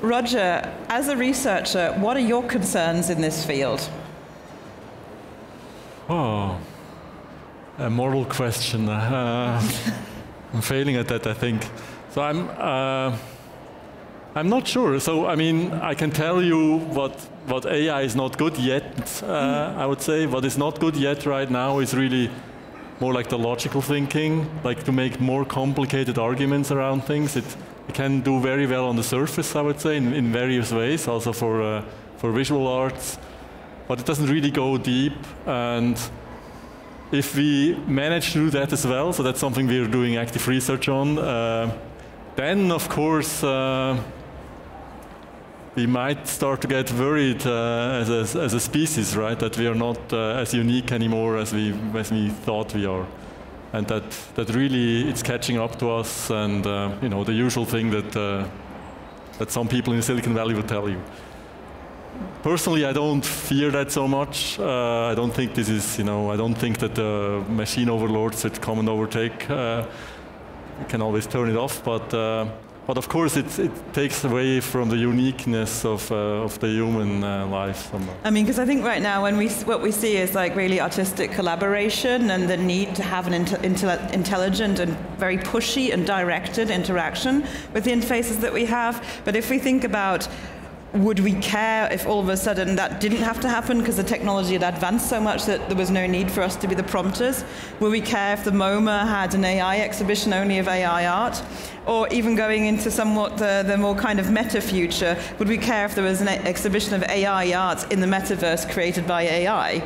Roger, as a researcher, what are your concerns in this field? Oh, a moral question. I'm failing at that, I think. So I'm not sure. So I mean, I can tell you what AI is not good yet. I would say what is not good yet right now is really more like the logical thinking, like to make more complicated arguments around things. It can do very well on the surface, I would say, in various ways, also for visual arts, but it doesn't really go deep. And if we manage to do that as well, so that's something we're doing active research on, then of course we might start to get worried as a species, right? That we are not as unique anymore as we thought we are. And that really it's catching up to us, and you know, the usual thing that some people in Silicon Valley will tell you. Personally, I don't fear that so much. I don't think this is, you know, I don't think that the machine overlords that come and overtake. You can always turn it off, but of course it takes away from the uniqueness of the human life somehow. I mean, because I think right now what we see is like really artistic collaboration and the need to have an intelligent and very pushy and directed interaction with the interfaces that we have. But if we think about, would we care if all of a sudden that didn't have to happen because the technology had advanced so much that there was no need for us to be the prompters? Would we care if the MoMA had an AI exhibition only of AI art? Or even going into somewhat the more kind of meta future, would we care if there was an exhibition of AI art in the metaverse created by AI?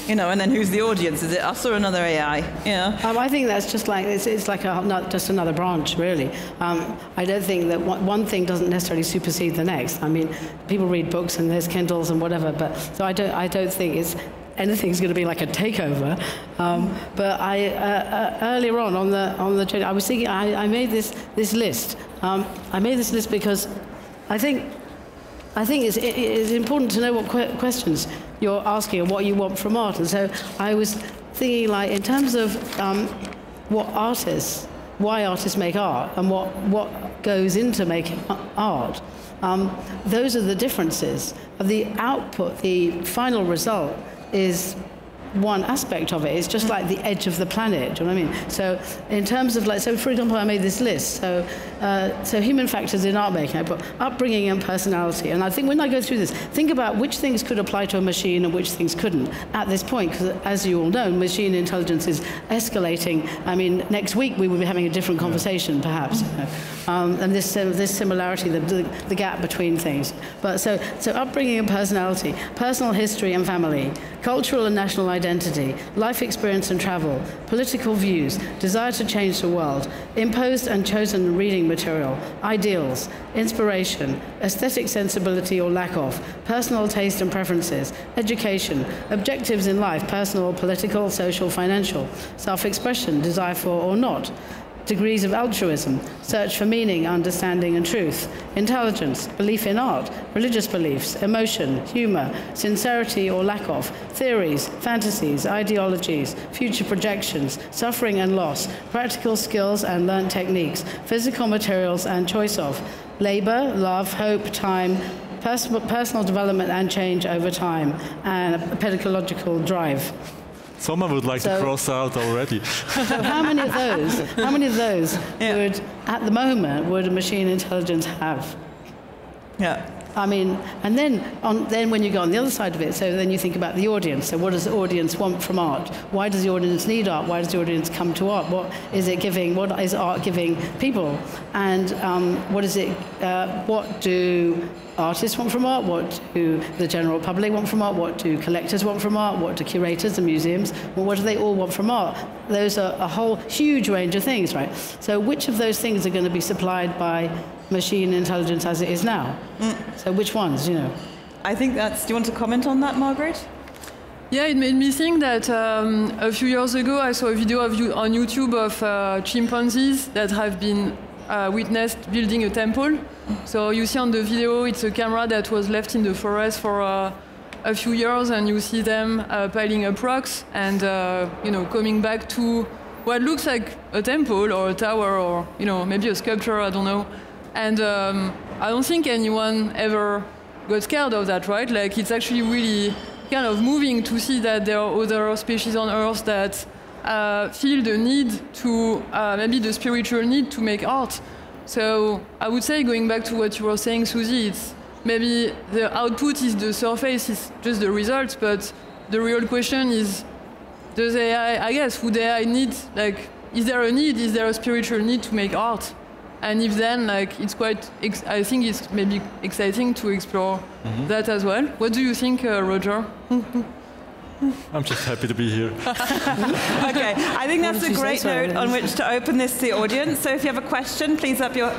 You know, and then who's the audience? Is it us or another AI? You know? I think that's just like, it's like just another branch, really. I don't think that one thing doesn't necessarily supersede the next. I mean, people read books and there's Kindles and whatever, but so I don't think anything's going to be like a takeover. But earlier on the I was thinking, I made this list. I made this list because I think I think it's important to know what questions you're asking and what you want from art. And so I was thinking, like, in terms of why artists make art and what goes into making art, those are the differences. The output, the final result, is one aspect of it. It's just like the edge of the planet. Do you know what I mean? So in terms of, like, so for example, I made this list. So human factors in art making, I put upbringing and personality. And I think when I go through this, think about which things could apply to a machine and which things couldn't at this point, because as you all know, machine intelligence is escalating. I mean, next week we will be having a different conversation, perhaps. And this similarity, the gap between things. But so upbringing and personality, personal history and family, cultural and national identity, life experience and travel, political views, desire to change the world, imposed and chosen reading material, ideals, inspiration, aesthetic sensibility or lack of, personal taste and preferences, education, objectives in life, personal, political, social, financial, self-expression, desire for or not, degrees of altruism, search for meaning, understanding and truth, intelligence, belief in art, religious beliefs, emotion, humor, sincerity or lack of, theories, fantasies, ideologies, future projections, suffering and loss, practical skills and learned techniques, physical materials and choice of, labor, love, hope, time, personal development and change over time, and a pedagogical drive. Someone would like to cross out already. So how many of those would, at the moment, would a machine intelligence have? Yeah. I mean, and then when you go on the other side of it, so then you think about the audience. So what does the audience want from art? Why does the audience need art? Why does the audience come to art? What is it giving? What is art giving people? And what do artists want from art? What do the general public want from art? What do collectors want from art? What do curators and museums? Well, what do they all want from art? Those are a whole huge range of things, right? So which of those things are going to be supplied by machine intelligence as it is now? So which ones, you know? I think that's, do you want to comment on that, Margaret? Yeah, it made me think that a few years ago I saw a video on YouTube of chimpanzees that have been witnessed building a temple. So you see on the video, it's a camera that was left in the forest for a few years, and you see them piling up rocks and coming back to what looks like a temple or a tower or maybe a sculpture, I don't know. And I don't think anyone ever got scared of that, right? Like, it's actually really kind of moving to see that there are other species on Earth that feel the need to, maybe the spiritual need to make art. So I would say, going back to what you were saying, Susie, it's maybe the output is the surface, it's just the results, but the real question is, does AI, I guess, would AI need, like, is there a need, is there a spiritual need to make art? And if then, like, it's quite, I think it's maybe exciting to explore that as well. What do you think, Roger? I'm just happy to be here. Okay, I think that's a great note on which to open this to the audience. So if you have a question, please up your,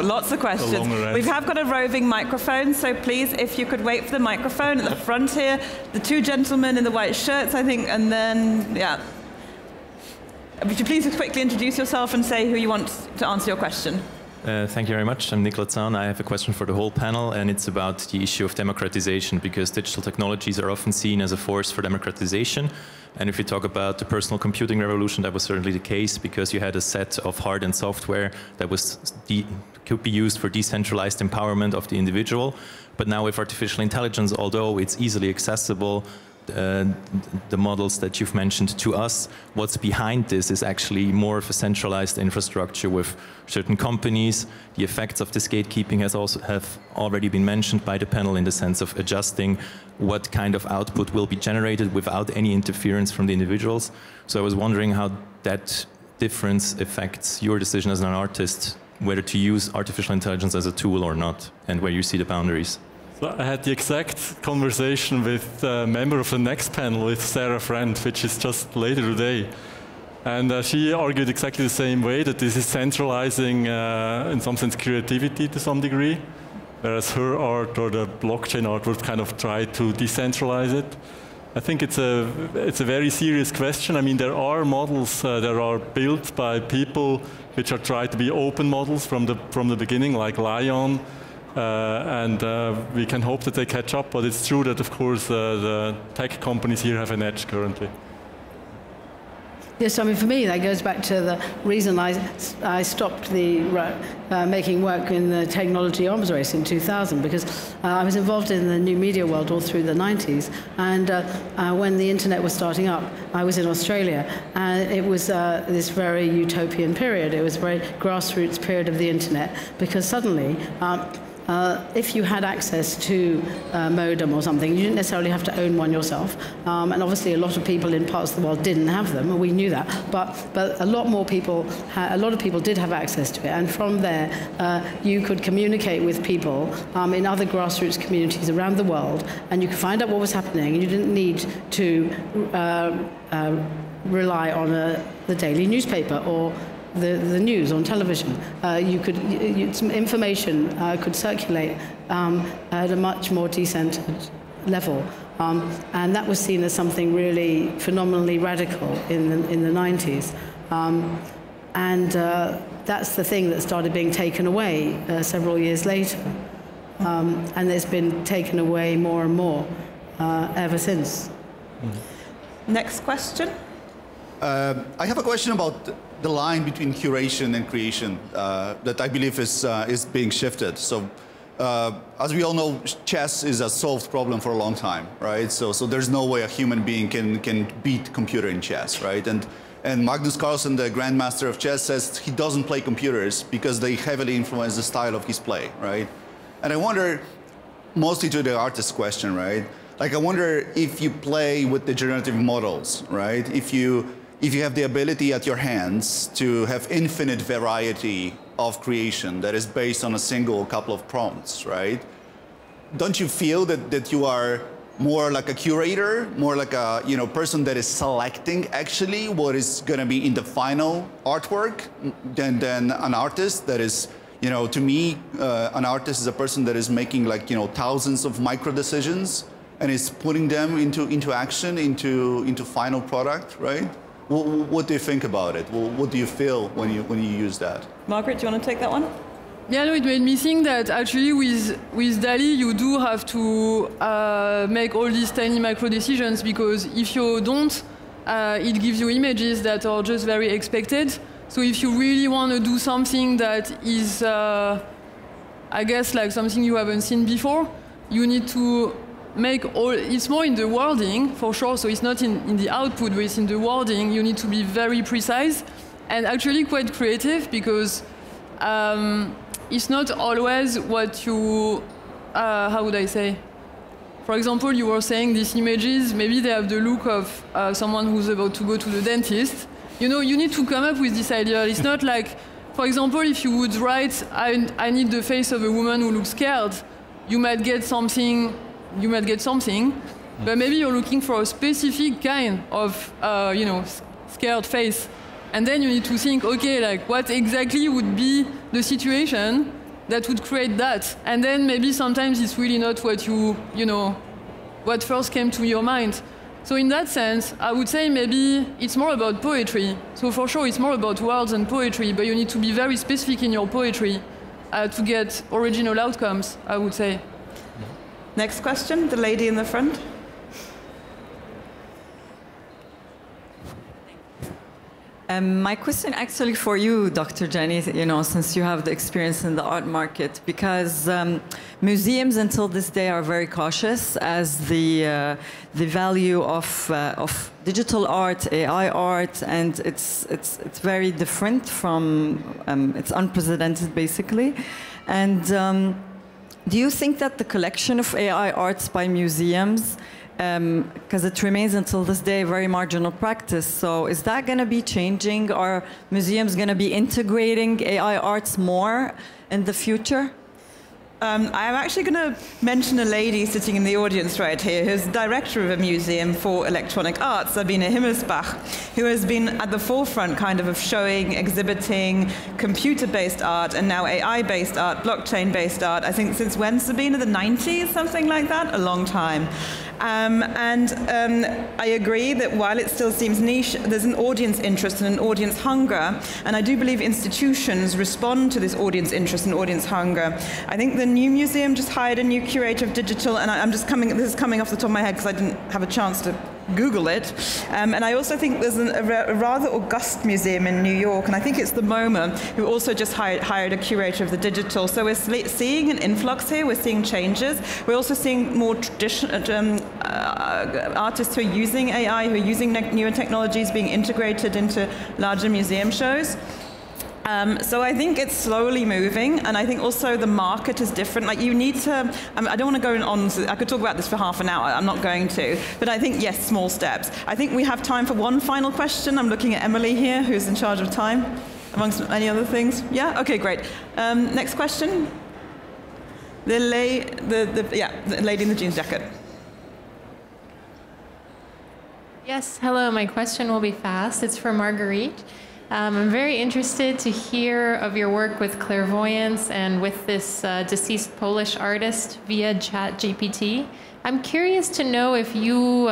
lots of questions. We have got a roving microphone, so please, if you could wait for the microphone at the front here, the two gentlemen in the white shirts, I think, and then, yeah. Would you please quickly introduce yourself and say who you want to answer your question? Thank you very much. I'm Nicola Zahn. I have a question for the whole panel, and it's about the issue of democratization, because digital technologies are often seen as a force for democratization. And if you talk about the personal computing revolution, that was certainly the case, because you had a set of hard and software that could be used for decentralized empowerment of the individual. But now with artificial intelligence, although it's easily accessible, the models that you've mentioned to us, what's behind this is actually more of a centralized infrastructure with certain companies. The effects of this gatekeeping have already been mentioned by the panel, in the sense of adjusting what kind of output will be generated without any interference from the individuals. So I was wondering how that difference affects your decision as an artist, whether to use artificial intelligence as a tool or not, and where you see the boundaries. I had the exact conversation with a member of the next panel, with Sarah Friend, which is just later today. And she argued exactly the same way, that this is centralizing, in some sense, creativity to some degree, whereas her art or the blockchain art would kind of try to decentralize it. I think it's a very serious question. I mean, there are models that are built by people which are tried to be open models from the beginning, like Lion, and we can hope that they catch up, but it's true that, of course, the tech companies here have an edge currently. Yes, I mean, for me, that goes back to the reason I stopped making work in the technology arms race in 2000, because I was involved in the new media world all through the 90s. And when the internet was starting up, I was in Australia. And it was this very utopian period. It was a very grassroots period of the internet, because suddenly, if you had access to a modem or something, you didn't necessarily have to own one yourself. And obviously, a lot of people in parts of the world didn't have them, and we knew that. But a lot of people did have access to it. And from there, you could communicate with people in other grassroots communities around the world, and you could find out what was happening. And you didn't need to rely on the daily newspaper or the news on television. Some information could circulate at a much more decentered level. And that was seen as something really phenomenally radical in the 90s. And that's the thing that started being taken away several years later. And it's been taken away more and more ever since. Next question. I have a question about the line between curation and creation that I believe is being shifted. So, as we all know, chess is a solved problem for a long time, right? So there's no way a human being can beat computer in chess, right? And Magnus Carlsen, the grandmaster of chess, says he doesn't play computers because they heavily influence the style of his play, right? And I wonder, mostly to the artist question, right? Like, I wonder if you play with the generative models, right? If you have the ability at your hands to have infinite variety of creation that is based on a single couple of prompts, right? Don't you feel that you are more like a curator, more like a person that is selecting actually what is going to be in the final artwork than an artist that is, to me, an artist is a person that is making like, thousands of micro decisions and is putting them into action, into final product, right? What do you think about it? What do you feel when you use that? Margaret, do you want to take that one? Yeah, no, it made me think that actually with DALL-E you do have to make all these tiny micro decisions, because if you don't, it gives you images that are just very expected. So if you really want to do something that is, I guess, like something you haven't seen before, you need to it's more in the wording, for sure, so it's not in the output, but it's in the wording. You need to be very precise and actually quite creative, because it's not always what you, how would I say? For example, you were saying these images, maybe they have the look of someone who's about to go to the dentist. You need to come up with this idea. It's not like, for example, if you would write, I need the face of a woman who looks scared, you might get something, but maybe you're looking for a specific kind of, scared face. And then you need to think, okay, like what exactly would be the situation that would create that? And then maybe sometimes it's really not what what first came to your mind. So in that sense, I would say maybe it's more about poetry. So for sure, it's more about words and poetry, but you need to be very specific in your poetry to get original outcomes, I would say. Next question, the lady in the front. My question actually for you, Dr. Jeni, since you have the experience in the art market, because museums until this day are very cautious as the value of digital art, AI art, and it's very different from, it's unprecedented basically. And do you think that the collection of AI arts by museums, because it remains until this day a very marginal practice, so is that going to be changing? Are museums going to be integrating AI arts more in the future? I'm actually going to mention a lady sitting in the audience right here who's director of a museum for electronic arts, Sabine Himmelsbach, who has been at the forefront kind of showing, exhibiting computer-based art and now AI-based art, blockchain-based art. I think since when, Sabine? The 90s, something like that? A long time. I agree that while it still seems niche, there's an audience interest and an audience hunger. And I do believe institutions respond to this audience interest and audience hunger. I think the new museum just hired a new curator of digital, and this is coming off the top of my head because I didn't have a chance to Google it. And I also think there's a rather august museum in New York, and I think it's the MoMA, who also just hired a curator of the digital. So we're seeing an influx here, we're seeing changes. We're also seeing more traditional artists who are using AI, who are using newer technologies being integrated into larger museum shows. So I think it's slowly moving, and I think also the market is different. Like you need to, I don't want to go on, I could talk about this for half an hour, I'm not going to, but I think yes, small steps. I think we have time for one final question. I'm looking at Emily here, who's in charge of time, amongst any other things. Yeah, okay, great. Next question. The lady in the jeans jacket. Yes, hello, my question will be fast. It's for Marguerite. I'm very interested to hear of your work with clairvoyance and with this deceased Polish artist via ChatGPT. I'm curious to know if you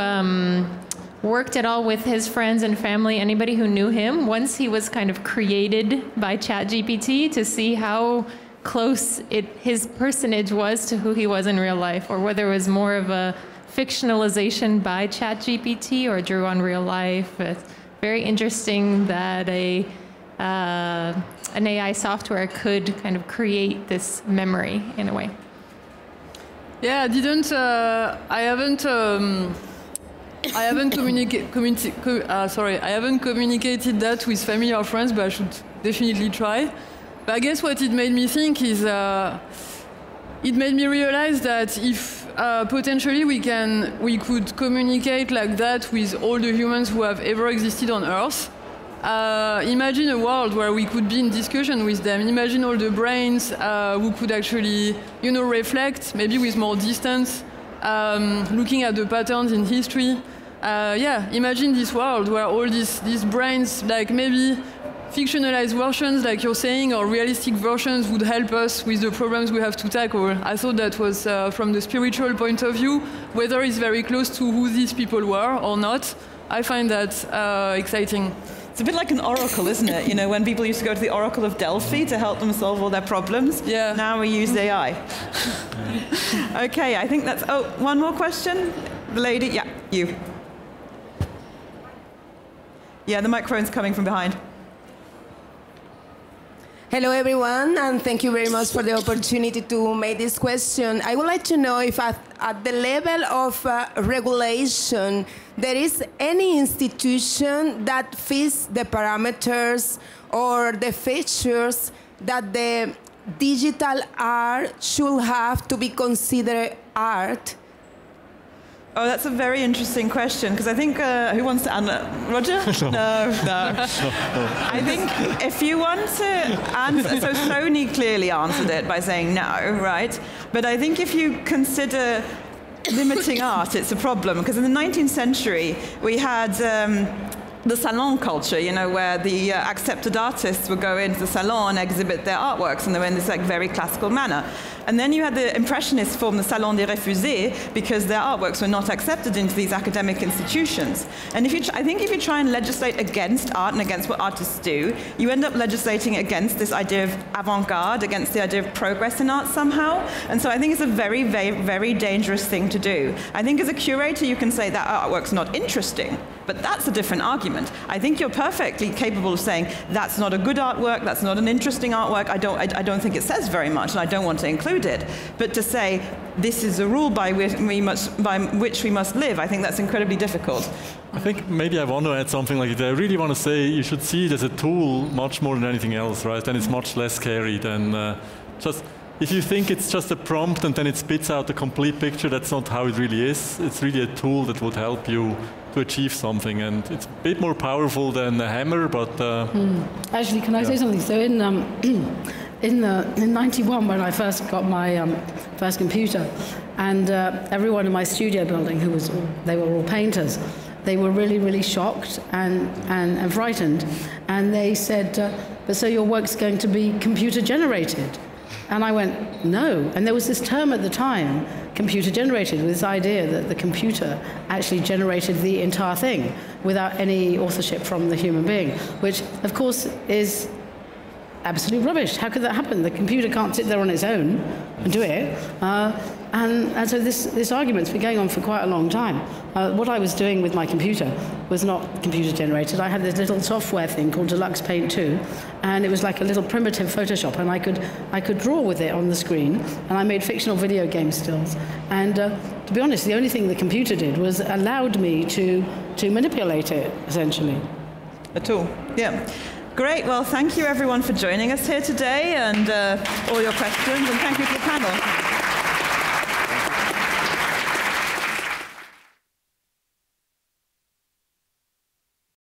worked at all with his friends and family, anybody who knew him, once he was kind of created by ChatGPT, to see how close his personage was to who he was in real life, or whether it was more of a fictionalization by ChatGPT or drew on real life. It's very interesting that an AI software could kind of create this memory in a way. Yeah, I haven't communicated that with family or friends, but I should definitely try. But I guess what it made me think is, it made me realize that if potentially we could communicate like that with all the humans who have ever existed on Earth. Imagine a world where we could be in discussion with them. Imagine all the brains who could actually, reflect, maybe with more distance, looking at the patterns in history. Yeah, imagine this world where all these brains, like maybe fictionalized versions, like you're saying, or realistic versions would help us with the problems we have to tackle. I thought that was, from the spiritual point of view, whether it's very close to who these people were or not, I find that exciting. It's a bit like an oracle, isn't it? When people used to go to the Oracle of Delphi to help them solve all their problems. Yeah. Now we use AI. Okay, I think that's, one more question? The lady, yeah, you. Yeah, the microphone's coming from behind. Hello, everyone, and thank you very much for the opportunity to make this question. I would like to know if at the level of regulation, there is any institution that fits the parameters or the features that the digital art should have to be considered art. Oh, that's a very interesting question, because I think, who wants to answer? Roger? No. I think if you want to answer, so Sony clearly answered it by saying no, right? But I think if you consider limiting art, it's a problem, because in the 19th century, we had the salon culture, where the accepted artists would go into the salon and exhibit their artworks, and they were in this very classical manner. And then you had the Impressionists form the Salon des Refusés because their artworks were not accepted into these academic institutions. And I think if you try and legislate against art and against what artists do, you end up legislating against this idea of avant-garde, against the idea of progress in art somehow. And so I think it's a very, very, very dangerous thing to do. I think as a curator, you can say that artwork's not interesting, but that's a different argument. I think you're perfectly capable of saying that's not a good artwork, that's not an interesting artwork, I don't think it says very much, and I don't want to include it. But to say this is a rule by which we must live, I think that's incredibly difficult. I think maybe I want to add something like that. I really want to say you should see it as a tool much more than anything else, right? And it's much less scary than just, if you think it's just a prompt and then it spits out a complete picture, that's not how it really is. It's really a tool that would help you to achieve something, and it's a bit more powerful than a hammer, but... Actually, can I say something? So in 91, when I first got my first computer, and everyone in my studio building, they were all painters, they were really, really shocked and frightened. And they said, but so your work's going to be computer generated? And I went, no. And there was this term at the time, computer generated, with this idea that the computer actually generated the entire thing without any authorship from the human being, which, of course, is absolute rubbish. How could that happen? The computer can't sit there on its own and do it. And so this argument's been going on for quite a long time. What I was doing with my computer was not computer generated. I had this little software thing called Deluxe Paint 2, and it was like a little primitive Photoshop, and I could draw with it on the screen, and I made fictional video game stills. And to be honest, the only thing the computer did was allowed me to manipulate it, essentially. A tool, yeah. Great, well, thank you everyone for joining us here today and all your questions, and thank you to the panel.